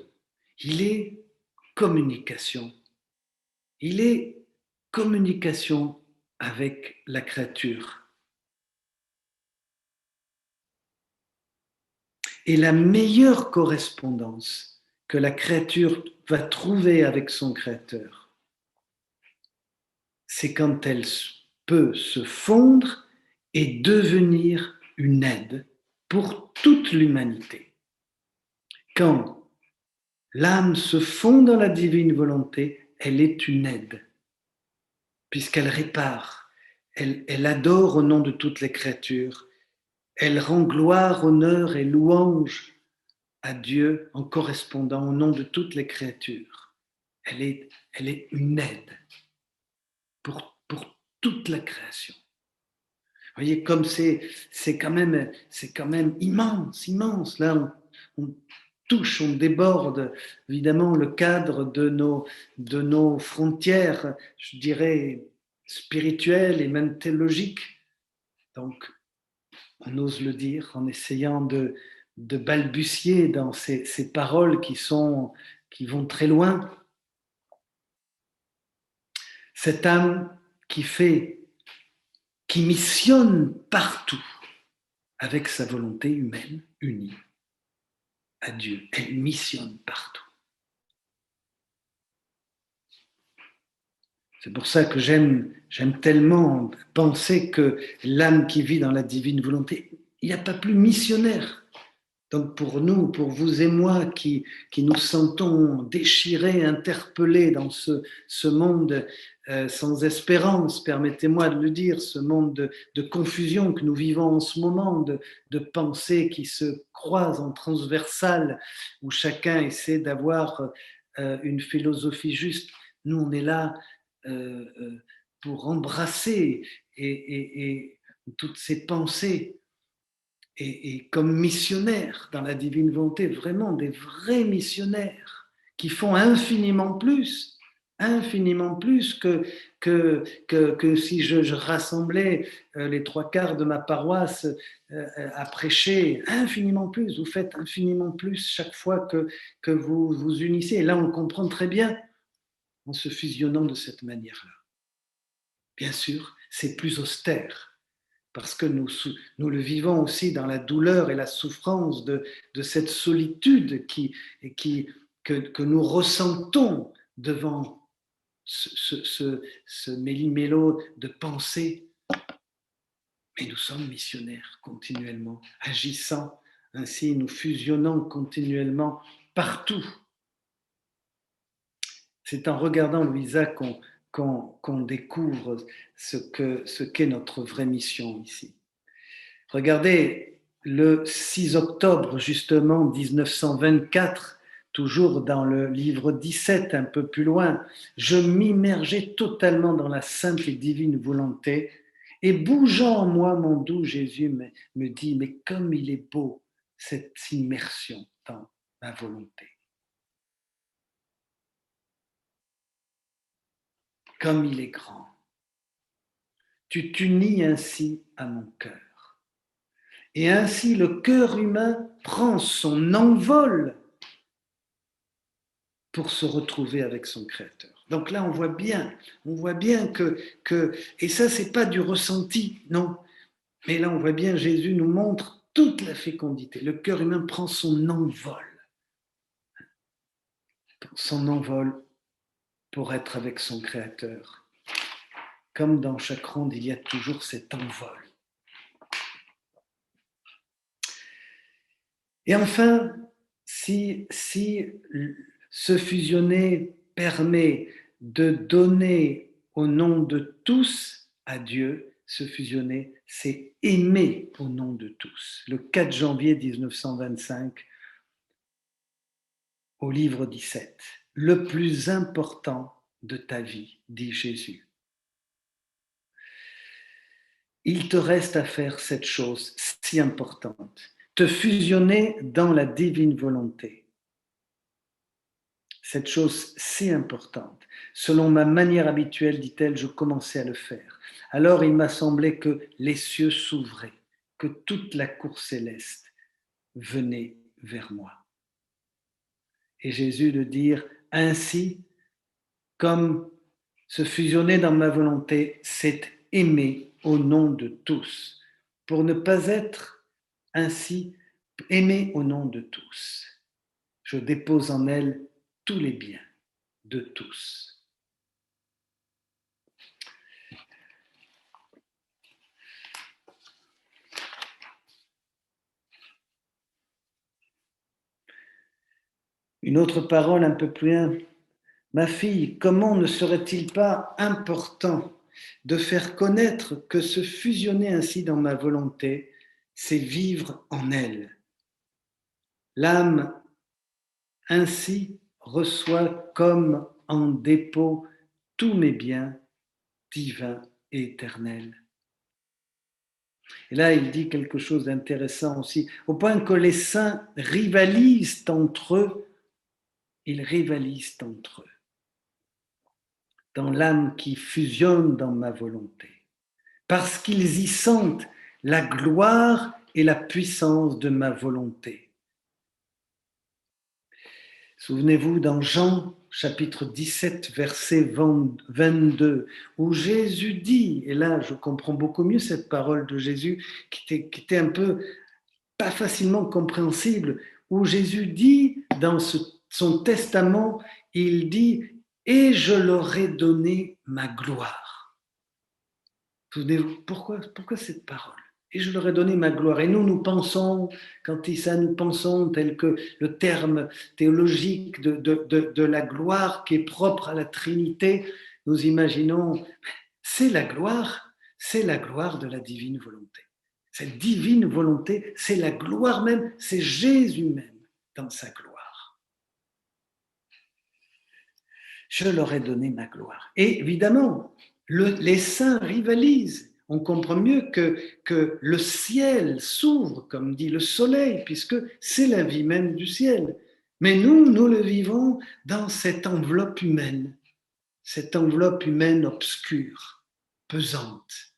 Speaker 1: il est communication, il est communication avec la créature. Et la meilleure correspondance que la créature va trouver avec son créateur, c'est quand elle peut se fondre et devenir une aide pour toute l'humanité. Quand l'âme se fond dans la divine volonté, elle est une aide, puisqu'elle répare, elle adore au nom de toutes les créatures, elle rend gloire, honneur et louange à Dieu en correspondant au nom de toutes les créatures. Elle est une aide pour toute la création. Vous voyez, comme c'est quand même immense, immense. Là, on touche, on déborde évidemment le cadre de nos frontières, je dirais, spirituelles et même théologiques. Donc, on ose le dire en essayant de balbutier dans ces paroles qui vont très loin. Cette âme qui missionne partout avec sa volonté humaine unie à Dieu. Elle missionne partout. C'est pour ça que j'aime tellement penser que l'âme qui vit dans la divine volonté, il n'y a pas plus missionnaire. Donc pour nous, pour vous et moi qui nous sentons déchirés, interpellés dans ce monde sans espérance, permettez-moi de le dire, ce monde de confusion que nous vivons en ce moment, de pensées qui se croisent en transversale, où chacun essaie d'avoir une philosophie juste. Nous, on est là pour embrasser et toutes ces pensées et comme missionnaires dans la divine volonté, vraiment des vrais missionnaires qui font infiniment plus que si je rassemblais les trois quarts de ma paroisse à prêcher, infiniment plus. Vous faites infiniment plus chaque fois que vous vous unissez. Et là, on comprend très bien en se fusionnant de cette manière-là. Bien sûr, c'est plus austère parce que nous le vivons aussi dans la douleur et la souffrance de cette solitude que nous ressentons devant ce méli-mélo de pensée. Mais nous sommes missionnaires continuellement, agissant ainsi, nous fusionnons continuellement partout. C'est en regardant Louisa qu'on découvre ce qu'est notre vraie mission ici. Regardez, le 6 octobre justement 1924, toujours dans le livre 17, un peu plus loin, je m'immergeais totalement dans la sainte et divine volonté, et bougeant en moi, mon doux Jésus me dit, mais comme il est beau cette immersion dans ma volonté. Comme il est grand. Tu t'unis ainsi à mon cœur. Et ainsi le cœur humain prend son envol pour se retrouver avec son Créateur. Donc là, on voit bien que et ça, c'est pas du ressenti, non. Mais là, on voit bien, Jésus nous montre toute la fécondité. Le cœur humain prend son envol pour être avec son Créateur. Comme dans chaque ronde, il y a toujours cet envol. Et enfin, si se fusionner permet de donner au nom de tous à Dieu, se fusionner, c'est aimer au nom de tous. Le 4 janvier 1925, au livre 17, le plus important de ta vie, dit Jésus. Il te reste à faire cette chose si importante, te fusionner dans la divine volonté. Cette chose si importante. Selon ma manière habituelle, dit-elle, je commençais à le faire. Alors il m'a semblé que les cieux s'ouvraient, que toute la cour céleste venait vers moi. Et Jésus de dire, ainsi, comme se fusionner dans ma volonté, c'est aimer au nom de tous, pour ne pas être ainsi aimé au nom de tous. Je dépose en elle tous les biens de tous. Une autre parole un peu plus loin. Ma fille, comment ne serait-il pas important de faire connaître que se fusionner ainsi dans ma volonté, c'est vivre en elle. L'âme ainsi reçoit comme en dépôt tous mes biens divins et éternels. Et là, il dit quelque chose d'intéressant aussi, au point que les saints rivalisent entre eux, ils rivalisent entre eux, dans l'âme qui fusionne dans ma volonté, parce qu'ils y sentent la gloire et la puissance de ma volonté. Souvenez-vous dans Jean chapitre 17, verset 22, où Jésus dit, et là je comprends beaucoup mieux cette parole de Jésus qui était un peu pas facilement compréhensible, où Jésus dit dans son testament, il dit « et je leur ai donné ma gloire ». Souvenez-vous, pourquoi cette parole ? Et je leur ai donné ma gloire. Et nous pensons, quand il ça, nous pensons tel que le terme théologique de la gloire qui est propre à la Trinité, nous imaginons, c'est la gloire de la divine volonté. Cette divine volonté, c'est la gloire même, c'est Jésus même dans sa gloire. Je leur ai donné ma gloire. Et évidemment, les saints rivalisent. On comprend mieux que le ciel s'ouvre, comme dit le soleil, puisque c'est la vie même du ciel. Mais nous le vivons dans cette enveloppe humaine obscure, pesante,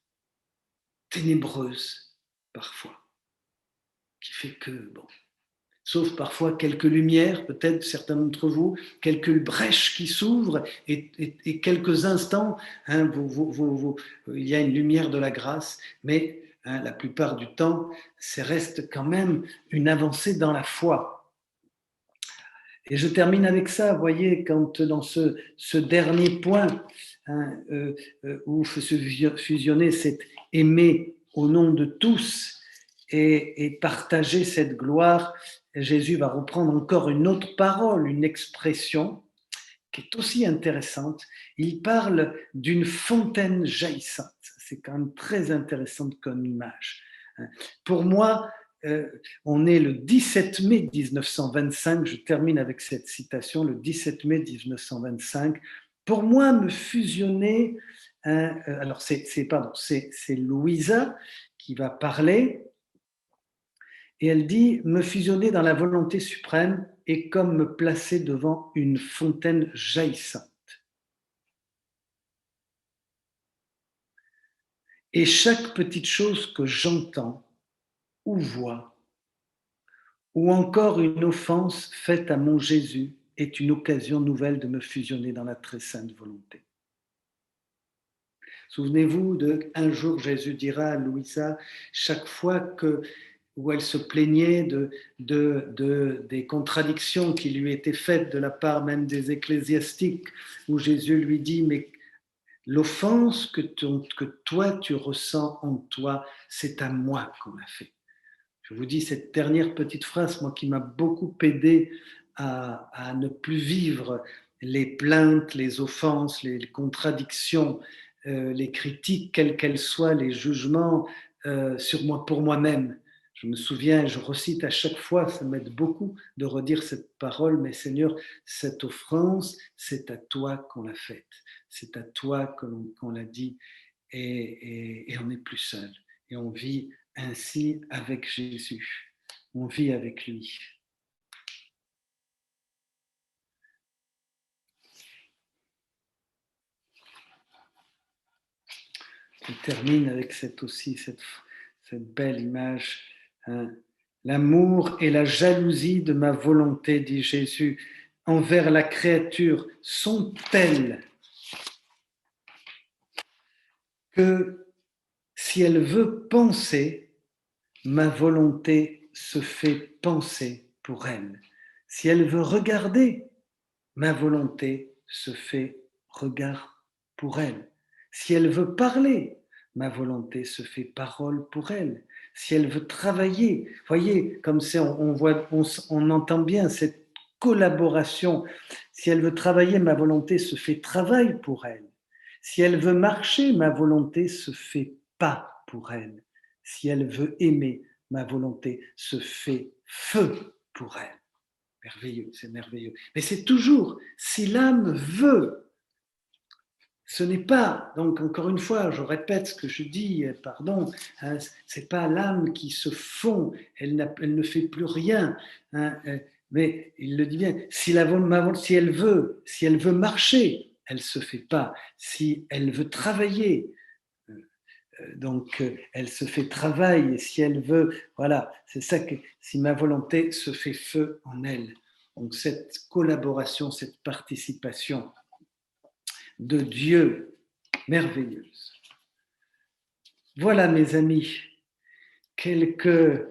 Speaker 1: ténébreuse parfois, qui fait que, bon, sauf parfois quelques lumières, peut-être certains d'entre vous, quelques brèches qui s'ouvrent et quelques instants, hein, il y a une lumière de la grâce, mais hein, la plupart du temps, ça reste quand même une avancée dans la foi. Et je termine avec ça, vous voyez, quand dans ce dernier point, hein, où se fusionner, c'est aimer au nom de tous et partager cette gloire, Jésus va reprendre encore une autre parole, une expression qui est aussi intéressante. Il parle d'une fontaine jaillissante. C'est quand même très intéressant comme image. Pour moi, on est le 17 mai 1925, je termine avec cette citation, le 17 mai 1925. Pour moi, me fusionner, alors c'est Louisa qui va parler, et elle dit, me fusionner dans la volonté suprême est comme me placer devant une fontaine jaillissante. Et chaque petite chose que j'entends ou vois, ou encore une offense faite à mon Jésus, est une occasion nouvelle de me fusionner dans la très sainte volonté. Souvenez-vous un jour Jésus dira à Louisa, chaque fois où elle se plaignait des contradictions qui lui étaient faites de la part même des ecclésiastiques, où Jésus lui dit, mais l'offense que toi tu ressens en toi, c'est à moi qu'on l'a fait. Je vous dis cette dernière petite phrase, moi qui m'a beaucoup aidé à ne plus vivre les plaintes, les offenses, les contradictions, les critiques, quelles qu'elles soient, les jugements sur moi pour moi-même. Je me souviens, je recite à chaque fois, ça m'aide beaucoup de redire cette parole, mais Seigneur, cette offense, c'est à toi qu'on l'a faite, c'est à toi qu'on l'a dit, et on n'est plus seul, et on vit ainsi avec Jésus. On vit avec lui. Je termine avec cette belle image. Hein. L'amour et la jalousie de ma volonté, dit Jésus, envers la créature sont telles que si elle veut penser, ma volonté se fait penser pour elle. Si elle veut regarder, ma volonté se fait regard pour elle. Si elle veut parler, ma volonté se fait parole pour elle. Si elle veut travailler, voyez, comme c'est, on entend bien cette collaboration. Si elle veut travailler, ma volonté se fait travail pour elle. Si elle veut marcher, ma volonté se fait pas pour elle. Si elle veut aimer, ma volonté se fait feu pour elle. Merveilleux, c'est merveilleux. Mais c'est toujours, si l'âme veut, ce n'est pas, donc encore une fois, je répète ce que je dis, pardon, hein, c'est pas l'âme qui se fond, elle ne fait plus rien, hein, mais il le dit bien, si elle veut marcher, elle se fait pas. Si elle veut travailler, donc elle se fait travail, et si elle veut, voilà, c'est ça que, si ma volonté se fait feu en elle. Donc cette collaboration, cette participation de Dieu merveilleuse. Voilà mes amis, quelques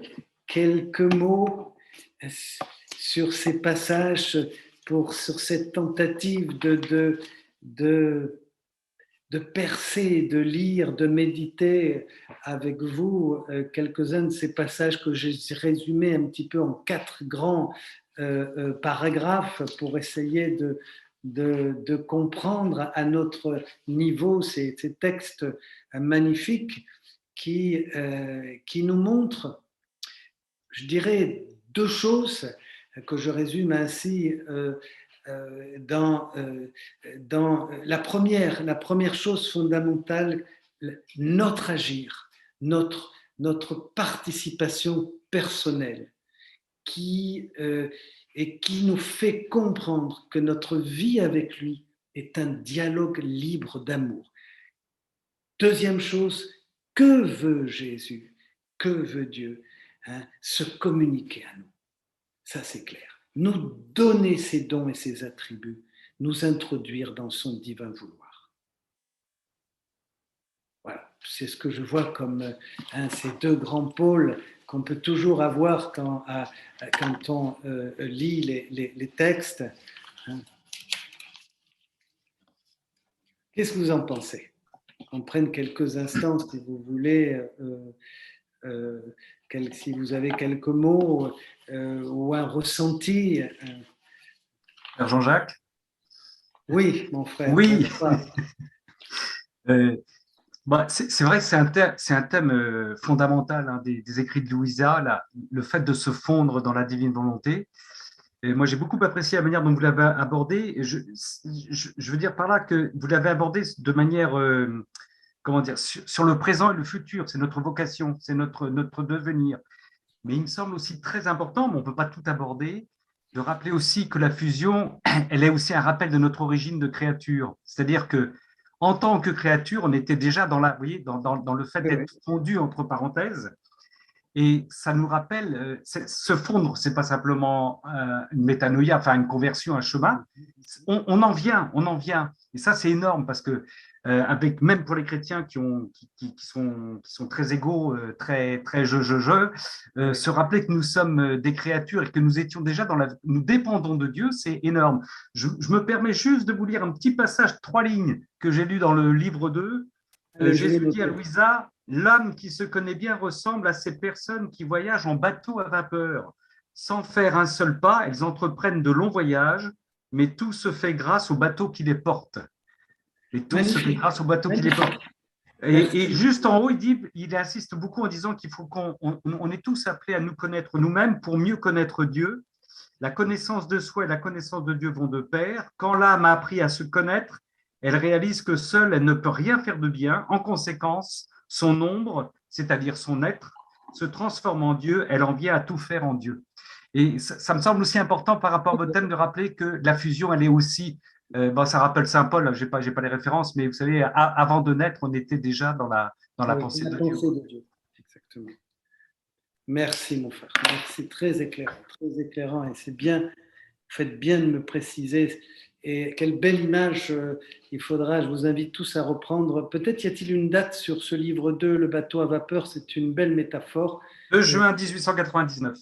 Speaker 1: mots sur ces passages, sur cette tentative de percer, de lire, de méditer avec vous quelques-uns de ces passages que j'ai résumés un petit peu en 4 grands paragraphes pour essayer de comprendre à notre niveau ces textes magnifiques qui nous montrent, je dirais, 2 choses que je résume ainsi dans la première chose fondamentale, notre agir, notre participation personnelle, et qui nous fait comprendre que notre vie avec lui est un dialogue libre d'amour. Deuxième chose, que veut Jésus? Que veut Dieu? Se communiquer à nous. Ça, c'est clair. Nous donner ses dons et ses attributs, nous introduire dans son divin vouloir. Voilà. c'est ce que je vois comme ces deux grands pôles qu'on peut toujours avoir quand on lit les textes. Qu'est-ce que vous en pensez? On prenne quelques instants, si vous voulez, si vous avez quelques mots ou un ressenti.
Speaker 2: Père Jean-Jacques?
Speaker 1: Oui, mon frère.
Speaker 2: Oui.
Speaker 1: Bonsoir.
Speaker 2: C'est vrai que c'est un thème fondamental hein, des écrits de Louisa, le fait de se fondre dans la divine volonté. Et moi, j'ai beaucoup apprécié la manière dont vous l'avez abordé. Et je veux dire par là que vous l'avez abordé de manière, comment dire, sur le présent et le futur. C'est notre vocation, c'est notre devenir. Mais il me semble aussi très important, mais on ne peut pas tout aborder, de rappeler aussi que la fusion, elle est aussi un rappel de notre origine de créature. C'est-à-dire que en tant que créature, on était déjà vous voyez, dans le fait d'être fondu entre parenthèses. Et ça nous rappelle, se fondre, c'est pas simplement une métanoïa, enfin une conversion, un chemin. On en vient, on en vient. Et ça, c'est énorme parce que avec même pour les chrétiens qui sont très égaux, très se rappeler que nous sommes des créatures et que nous étions déjà nous dépendons de Dieu, c'est énorme. Je me permets juste de vous lire un petit passage, 3 lignes que j'ai lu dans le livre 2. Jésus dit à Louisa, l'homme qui se connaît bien ressemble à ces personnes qui voyagent en bateau à vapeur. Sans faire un seul pas, elles entreprennent de longs voyages, mais tout se fait grâce au bateau qui les porte. Et tout se fait grâce au bateau qui les porte. Et juste en haut, il insiste beaucoup en disant qu'il faut qu'on est tous appelés à nous connaître nous-mêmes pour mieux connaître Dieu. La connaissance de soi et la connaissance de Dieu vont de pair. Quand l'âme a appris à se connaître, elle réalise que seule, elle ne peut rien faire de bien. En conséquence, son ombre, c'est-à-dire son être, se transforme en Dieu. Elle en vient à tout faire en Dieu. Et ça me semble aussi important par rapport à votre thème de rappeler que la fusion, elle est aussi, ça rappelle Saint Paul, je n'ai pas les références, mais vous savez, avant de naître, on était déjà dans la pensée de Dieu.
Speaker 1: Exactement. Merci, mon frère. Merci, très éclairant. Et c'est bien, vous faites bien de me préciser. Et quelle belle image il faudra, je vous invite tous à reprendre. Peut-être y a-t-il une date sur ce livre 2, Le bateau à vapeur, c'est une belle métaphore.
Speaker 2: 2 juin 1899.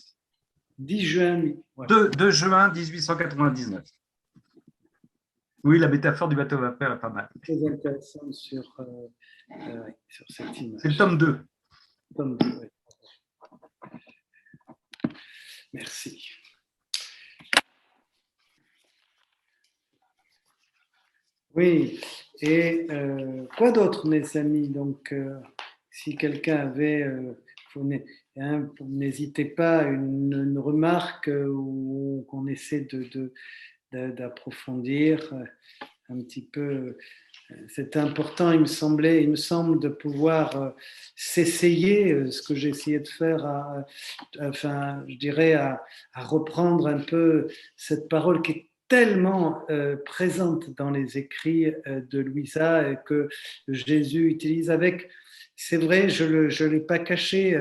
Speaker 1: 10 juin.
Speaker 2: Voilà. 2 juin 1899. Oui, la métaphore du bateau à vapeur est pas mal.
Speaker 1: Très intéressant sur cette image.
Speaker 2: C'est le tome 2.
Speaker 1: Tome 2, oui. Merci. Oui, et quoi d'autre, mes amis? Donc, si quelqu'un avait, n'hésitez pas, une remarque ou qu'on essaie d'approfondir un petit peu. C'est important, il me semble, de pouvoir s'essayer, ce que j'ai essayé de faire, je dirais, à reprendre un peu cette parole qui est tellement présente dans les écrits de Louisa et que Jésus utilise avec. C'est vrai, je ne l'ai pas caché,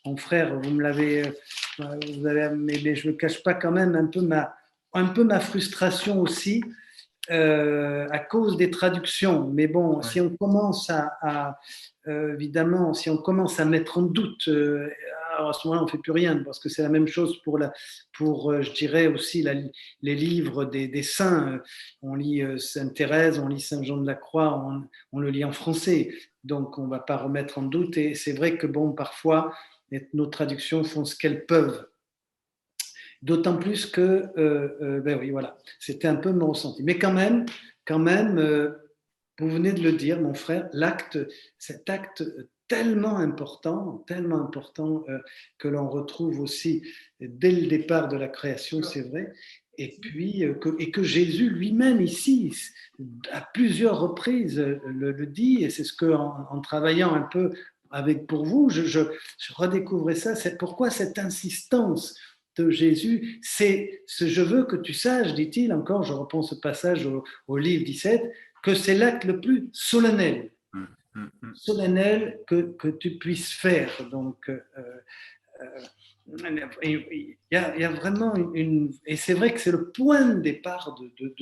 Speaker 1: mon frère, vous avez, mais je ne cache pas quand même un peu ma frustration aussi. À cause des traductions. Mais bon, ouais. Si on commence évidemment, si on commence à mettre en doute, alors à ce moment-là, on ne fait plus rien, parce que c'est la même chose pour je dirais aussi, les livres des saints. On lit Sainte Thérèse, on lit Saint Jean de la Croix, on le lit en français. Donc, on ne va pas remettre en doute. Et c'est vrai que, bon, parfois, nos traductions font ce qu'elles peuvent. D'autant plus que, ben oui, voilà, c'était un peu mon ressenti. Mais quand même, vous venez de le dire, mon frère, cet acte tellement important que l'on retrouve aussi dès le départ de la création, c'est vrai, et puis que Jésus lui-même ici, à plusieurs reprises, le dit, et c'est ce que en travaillant un peu pour vous, je redécouvrais ça. C'est pourquoi cette insistance de Jésus, c'est ce je veux que tu saches, dit-il encore, je reprends ce passage au livre 17, que c'est l'acte le plus solennel, que tu puisses faire. Donc, il y a vraiment et c'est vrai que c'est le point de départ de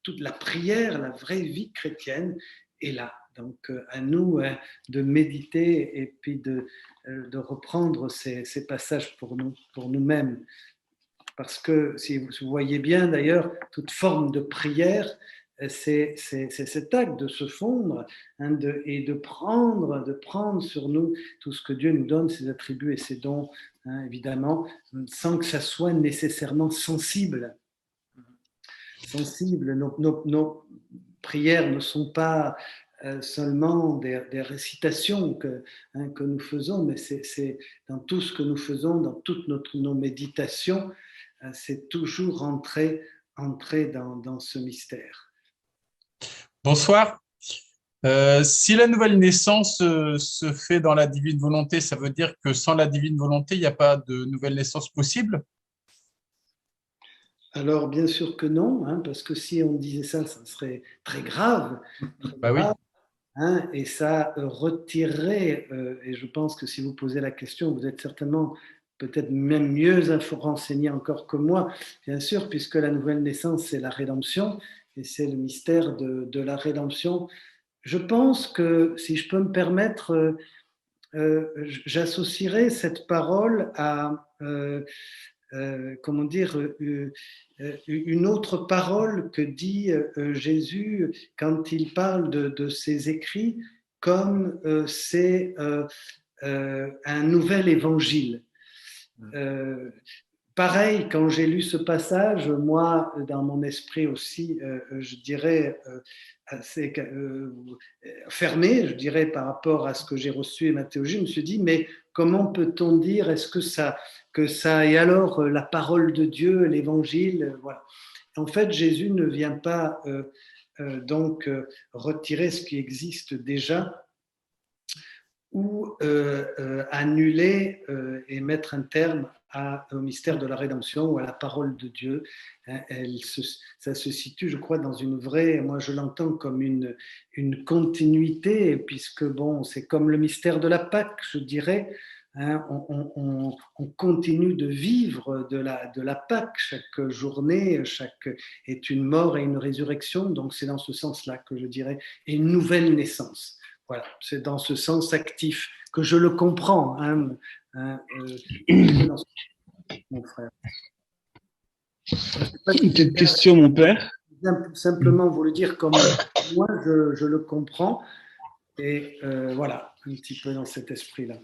Speaker 1: toute la prière, la vraie vie chrétienne, et là, Donc, à nous de méditer et puis de reprendre ces passages pour nous-mêmes. Parce que, si vous voyez bien d'ailleurs, toute forme de prière, c'est cet acte de se fondre et de prendre sur nous tout ce que Dieu nous donne, ses attributs et ses dons, évidemment, sans que ça soit nécessairement sensible. Nos prières ne sont pas seulement des récitations que nous faisons, mais c'est dans tout ce que nous faisons, dans toutes nos méditations, c'est toujours entrer dans ce mystère.
Speaker 3: Bonsoir. Si la nouvelle naissance se fait dans la divine volonté, ça veut dire que sans la divine volonté, il n'y a pas de nouvelle naissance possible?
Speaker 1: Alors, bien sûr que non, parce que si on disait ça, ça serait très grave.
Speaker 3: Bah oui.
Speaker 1: Et ça retirerait, et je pense que si vous posez la question, vous êtes certainement peut-être même mieux renseigné encore que moi, bien sûr, puisque la nouvelle naissance, c'est la rédemption, et c'est le mystère de la rédemption. Je pense que, si je peux me permettre, j'associerais cette parole à, comment dire, une autre parole que dit Jésus quand il parle de ses écrits, comme c'est un nouvel évangile. Pareil, quand j'ai lu ce passage, moi, dans mon esprit aussi, je dirais assez fermé, je dirais, par rapport à ce que j'ai reçu et ma théologie, je me suis dit, mais comment peut-on dire, est-ce que ça est alors la parole de Dieu, l'évangile, voilà. En fait, Jésus ne vient pas donc retirer ce qui existe déjà ou annuler et mettre un terme au mystère de la rédemption ou à la parole de Dieu. Ça se situe, je crois, dans une vraie, moi je l'entends comme une continuité, puisque bon, c'est comme le mystère de la Pâque, je dirais. On continue de vivre de la Pâque. Chaque journée, est une mort et une résurrection. Donc c'est dans ce sens-là que je dirais, et une nouvelle naissance. Voilà, c'est dans ce sens actif que je le comprends, mon frère.
Speaker 4: Une petite question, mon père.
Speaker 1: Simplement vous le dire comme moi, je le comprends. Et voilà, un petit peu dans cet esprit-là.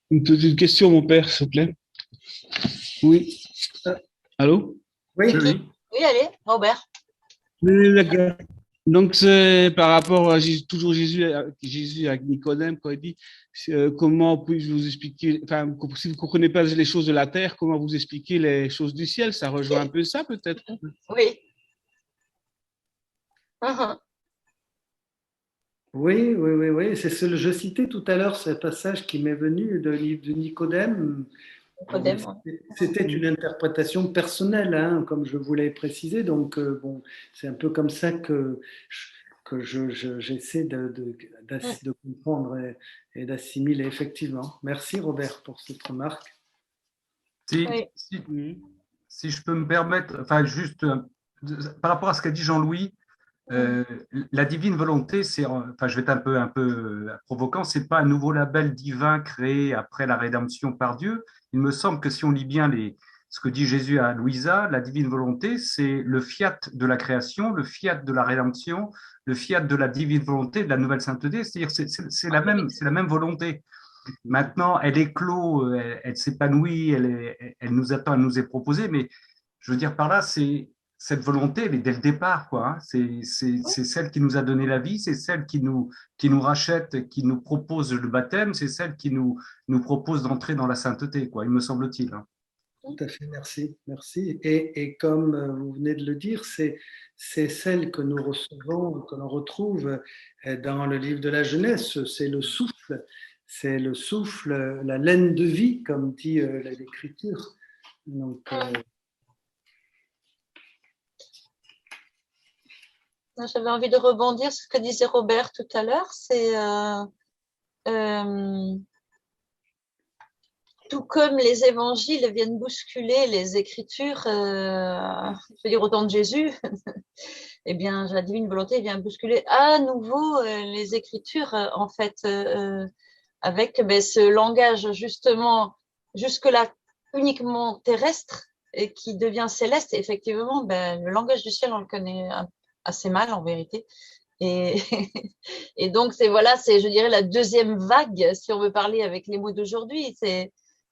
Speaker 4: Une petite question, mon père, s'il te plaît. Oui. Allô?
Speaker 1: Oui.
Speaker 5: Oui, allez, Robert.
Speaker 4: Oui, d'accord. Donc, c'est par rapport à toujours Jésus avec Nicodème, quand il dit comment puis-je vous expliquer, enfin, si vous ne comprenez pas les choses de la terre, comment vous expliquer les choses du ciel? Ça rejoint un peu ça, peut-être?
Speaker 5: Oui.
Speaker 1: Oui. C'est ce que je citais tout à l'heure, ce passage qui m'est venu de livre de Nicodème. C'était une interprétation personnelle, comme je vous l'ai précisé. Donc, bon, c'est un peu comme ça que j'essaie de comprendre et d'assimiler, effectivement. Merci, Robert, pour cette remarque.
Speaker 2: Si je peux me permettre, enfin, juste par rapport à ce qu'a dit Jean-Louis, la divine volonté, enfin, je vais être un peu provoquant, c'est pas un nouveau label divin créé après la rédemption par Dieu. Il me semble que si on lit bien ce que dit Jésus à Louisa, la divine volonté, c'est le fiat de la création, le fiat de la rédemption, le fiat de la divine volonté, de la nouvelle sainteté. C'est-à-dire, c'est la même volonté. Maintenant, elle éclot, elle s'épanouit, elle nous attend, elle nous est proposée, mais je veux dire par là, cette volonté, elle est dès le départ, quoi. C'est celle qui nous a donné la vie, c'est celle qui nous rachète, qui nous propose le baptême, c'est celle qui nous propose d'entrer dans la sainteté, quoi, il me semble-t-il.
Speaker 1: Tout à fait, merci. Et comme vous venez de le dire, c'est celle que nous recevons, que l'on retrouve dans le livre de la Genèse, c'est le souffle, la laine de vie, comme dit l'Écriture. Donc,
Speaker 5: j'avais envie de rebondir sur ce que disait Robert tout à l'heure. C'est tout comme les évangiles viennent bousculer les écritures, je veux dire au temps de Jésus, eh bien, la divine volonté vient bousculer à nouveau les écritures, en fait, avec ce langage justement jusque-là uniquement terrestre et qui devient céleste. Et effectivement, le langage du ciel, on le connaît assez mal en vérité. Et, et donc, voilà, je dirais, la deuxième vague, si on veut parler avec les mots d'aujourd'hui.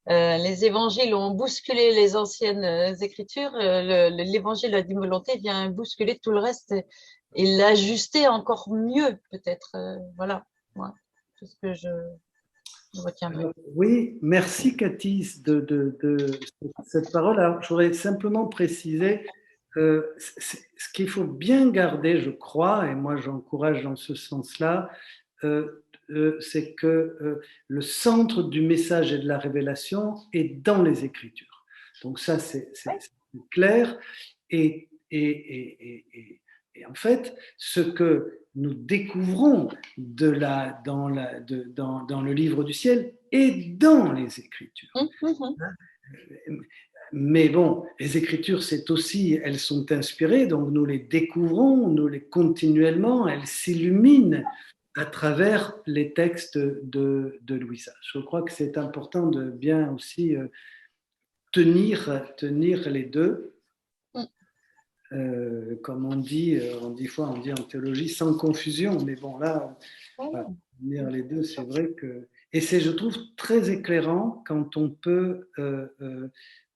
Speaker 5: Les évangiles ont bousculé les anciennes écritures. L'évangile de la divine volonté vient bousculer tout le reste et l'ajuster encore mieux, peut-être. Voilà, ouais, c'est ce que je retiendrai.
Speaker 1: Oui, merci Cathy de cette parole. Alors, je voudrais simplement préciser ce qu'il faut bien garder, je crois, et moi j'encourage dans ce sens-là, c'est que le centre du message et de la révélation est dans les Écritures. Donc ça, c'est clair. Et en fait, ce que nous découvrons dans le livre du ciel est dans les Écritures. Mais bon, les Écritures, c'est aussi, elles sont inspirées, donc nous les découvrons, nous les continuellement, elles s'illuminent à travers les textes de Louisa. Je crois que c'est important de bien aussi tenir les deux. Comme on dit en théologie, sans confusion. Mais bon, là, tenir les deux, c'est vrai que... Et c'est, je trouve, très éclairant quand on peut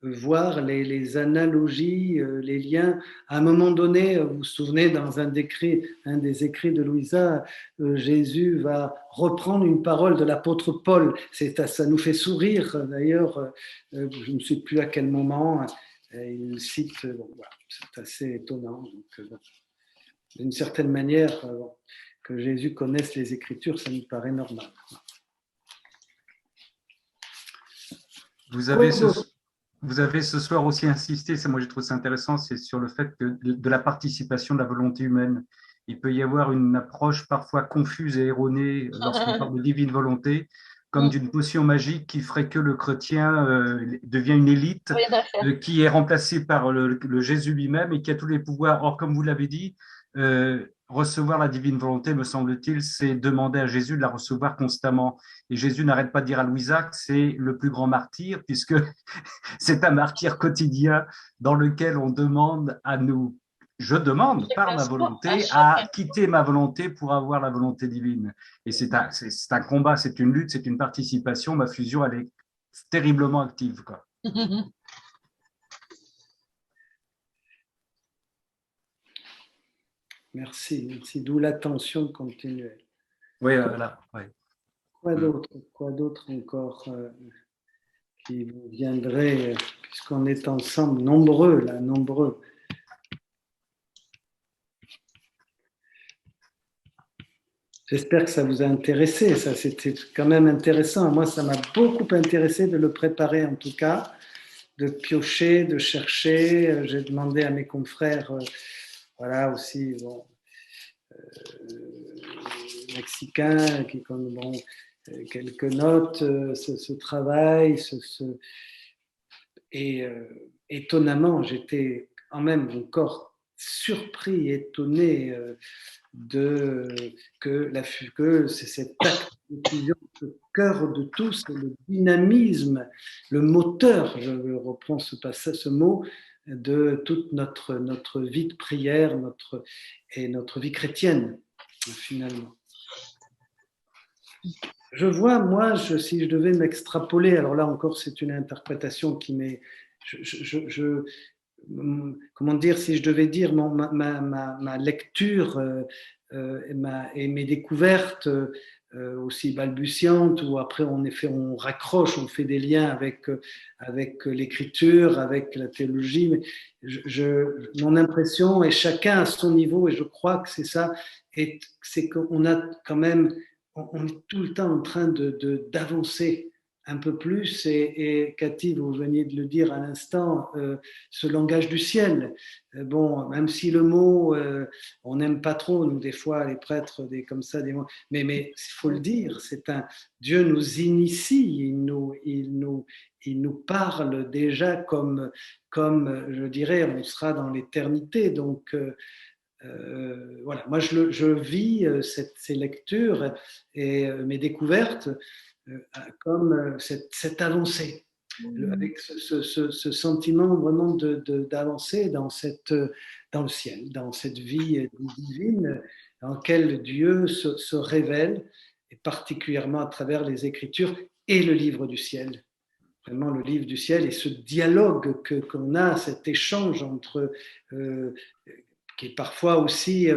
Speaker 1: voir les analogies, les liens. À un moment donné, vous vous souvenez, dans un des écrits de Louisa, Jésus va reprendre une parole de l'apôtre Paul. Ça nous fait sourire, d'ailleurs, je ne sais plus à quel moment, il cite, voilà, c'est assez étonnant. Donc, d'une certaine manière, que Jésus connaisse les Écritures, ça nous paraît normal.
Speaker 2: Vous avez ce soir aussi insisté, moi j'ai trouvé ça intéressant, c'est sur le fait que de la participation de la volonté humaine. Il peut y avoir une approche parfois confuse et erronée lorsqu'on parle de divine volonté, comme d'une potion magique qui ferait que le chrétien devient une élite, qui est remplacée par le Jésus lui-même et qui a tous les pouvoirs. Or, comme vous l'avez dit, recevoir la divine volonté, me semble-t-il, c'est demander à Jésus de la recevoir constamment. Et Jésus n'arrête pas de dire à Louisa que c'est le plus grand martyr, puisque c'est un martyr quotidien dans lequel on demande à nous, je demande par ma volonté à quitter ma volonté pour avoir la volonté divine. Et c'est un combat, c'est une lutte, c'est une participation. Ma fusion, elle est terriblement active, quoi.
Speaker 1: Merci. D'où l'attention continuelle.
Speaker 2: Oui, voilà. Ouais.
Speaker 1: Quoi d'autre encore qui vous viendrait, puisqu'on est ensemble, nombreux. J'espère que ça vous a intéressé. Ça, c'était quand même intéressant. Moi, ça m'a beaucoup intéressé de le préparer, en tout cas, de piocher, de chercher. J'ai demandé à mes confrères, voilà aussi, mexicains, qui connaissent quelques notes, ce travail, et étonnamment, j'étais quand même encore surpris, étonné que c'est cet acte de fusion, le cœur de tous, le dynamisme, le moteur, je reprends ce mot, de toute notre vie de prière, notre vie chrétienne, finalement. Je vois, moi, si je devais m'extrapoler, alors là encore, c'est une interprétation qui m'est... comment dire, si je devais dire ma lecture et mes découvertes aussi balbutiantes, où après on raccroche, on fait des liens avec l'écriture, avec la théologie, mais mon impression, et chacun à son niveau, et je crois que c'est ça, c'est qu'on a quand même, on est tout le temps en train d'avancer un peu plus, et Cathy, vous veniez de le dire à l'instant, ce langage du ciel. Bon, même si le mot, on n'aime pas trop, nous, des fois, les prêtres, comme ça, mais il faut le dire, Dieu nous initie, il nous parle déjà comme, je dirais, on sera dans l'éternité. Donc, voilà, moi je vis ces lectures et mes découvertes comme cette avancée, avec ce sentiment vraiment d'avancer dans le ciel, dans cette vie divine dans laquelle Dieu se révèle, et particulièrement à travers les Écritures et le livre du ciel. Vraiment le livre du ciel et ce dialogue qu'on a, cet échange entre qui est parfois aussi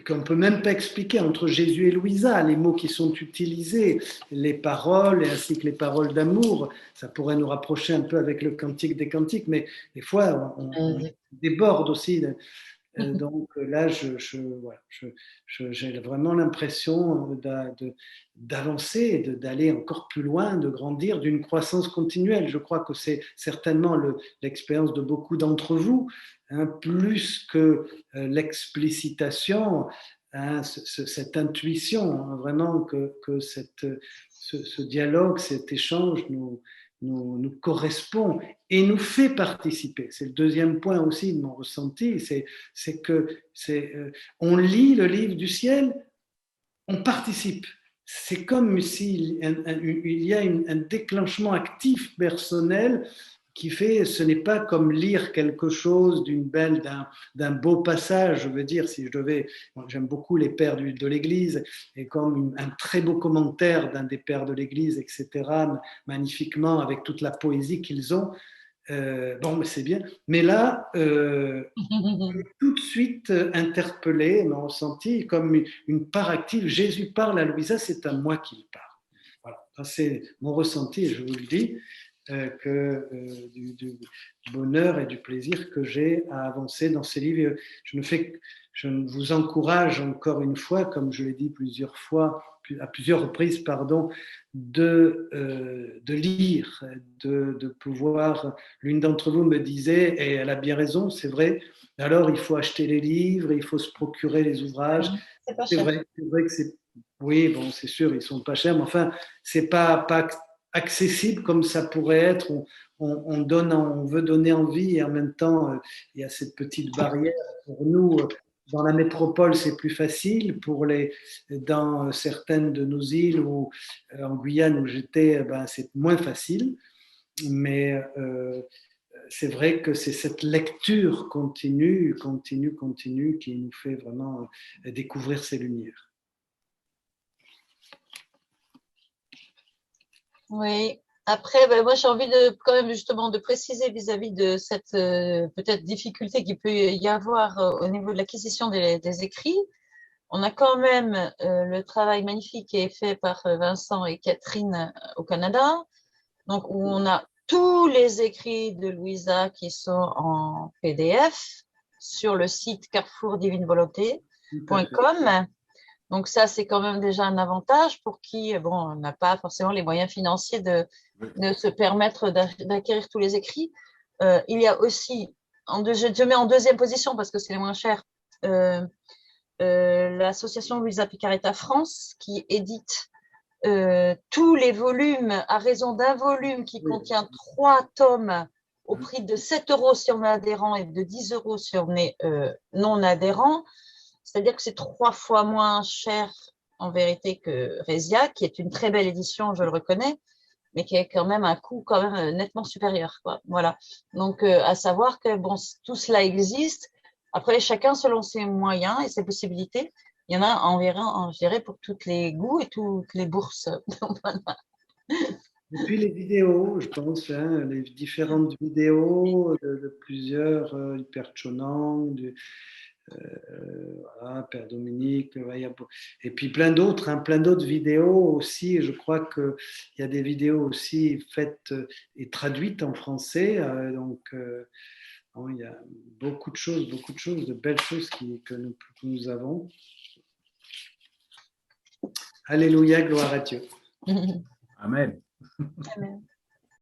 Speaker 1: qu'on ne peut même pas expliquer entre Jésus et Louisa, les mots qui sont utilisés, les paroles ainsi que les paroles d'amour, ça pourrait nous rapprocher un peu avec le Cantique des Cantiques, mais des fois on déborde aussi. Donc là, j'ai vraiment l'impression d'avancer, d'aller encore plus loin, de grandir, d'une croissance continuelle. Je crois que c'est certainement l'expérience de beaucoup d'entre vous, hein, plus que l'explicitation, hein, cette intuition, hein, vraiment que ce dialogue, cet échange nous correspond et nous fait participer. C'est le deuxième point aussi de mon ressenti, c'est que on lit le livre du ciel, on participe. C'est comme s'il y a un déclenchement actif personnel qui fait, ce n'est pas comme lire quelque chose d'un beau passage, je veux dire, si je devais, j'aime beaucoup les pères de l'Église, et comme un très beau commentaire d'un des pères de l'Église, etc., magnifiquement, avec toute la poésie qu'ils ont, bon, mais c'est bien. Mais là, tout de suite interpellé, m'a ressenti comme une part active. Jésus parle à Louisa, c'est à moi qu'il parle. Voilà, c'est mon ressenti, je vous le dis. Du bonheur et du plaisir que j'ai à avancer dans ces livres. Je vous encourage encore une fois, comme je l'ai dit à plusieurs reprises, pardon, de lire, de pouvoir. L'une d'entre vous me disait, et elle a bien raison, c'est vrai. Alors il faut acheter les livres, il faut se procurer les ouvrages. C'est vrai que c'est. Oui, bon, c'est sûr, ils sont pas chers, mais enfin, c'est pas accessible comme ça pourrait être. On veut donner envie et en même temps, il y a cette petite barrière. Pour nous, dans la métropole, c'est plus facile. Dans certaines de nos îles ou en Guyane où j'étais, c'est moins facile. Mais c'est vrai que c'est cette lecture continue qui nous fait vraiment découvrir ces lumières.
Speaker 5: Oui. Après, moi, j'ai envie quand même justement de préciser vis-à-vis de cette peut-être difficulté qu'il peut y avoir au niveau de l'acquisition des écrits. On a quand même le travail magnifique qui est fait par Vincent et Catherine au Canada, donc où on a tous les écrits de Louisa qui sont en PDF sur le site carrefourdivinevolonté.com. Donc ça, c'est quand même déjà un avantage pour qui n'a pas forcément les moyens financiers de se permettre d'acquérir tous les écrits. Il y a aussi, je mets en deuxième position parce que c'est les moins chers, l'association Luisa Picaretta France qui édite tous les volumes à raison d'un volume qui contient 3 tomes au prix de 7 € si on est adhérent et de 10 € si on est non adhérent. C'est-à-dire que c'est 3 fois moins cher en vérité que Résia, qui est une très belle édition, je le reconnais, mais qui a quand même un coût quand même nettement supérieur, quoi. Voilà. Donc, à savoir que tout cela existe. Après, chacun selon ses moyens et ses possibilités. Il y en a environ, je dirais, pour tous les goûts et toutes les bourses. Voilà.
Speaker 1: Et puis les vidéos, je pense, hein, les différentes vidéos de plusieurs, Hyper Chonang, voilà, Père Dominique, et puis plein d'autres vidéos aussi. Je crois qu'il y a des vidéos aussi faites et traduites en français. Donc, il y a beaucoup de choses, de belles choses que nous avons. Alléluia, gloire à Dieu.
Speaker 2: Amen.
Speaker 5: Amen.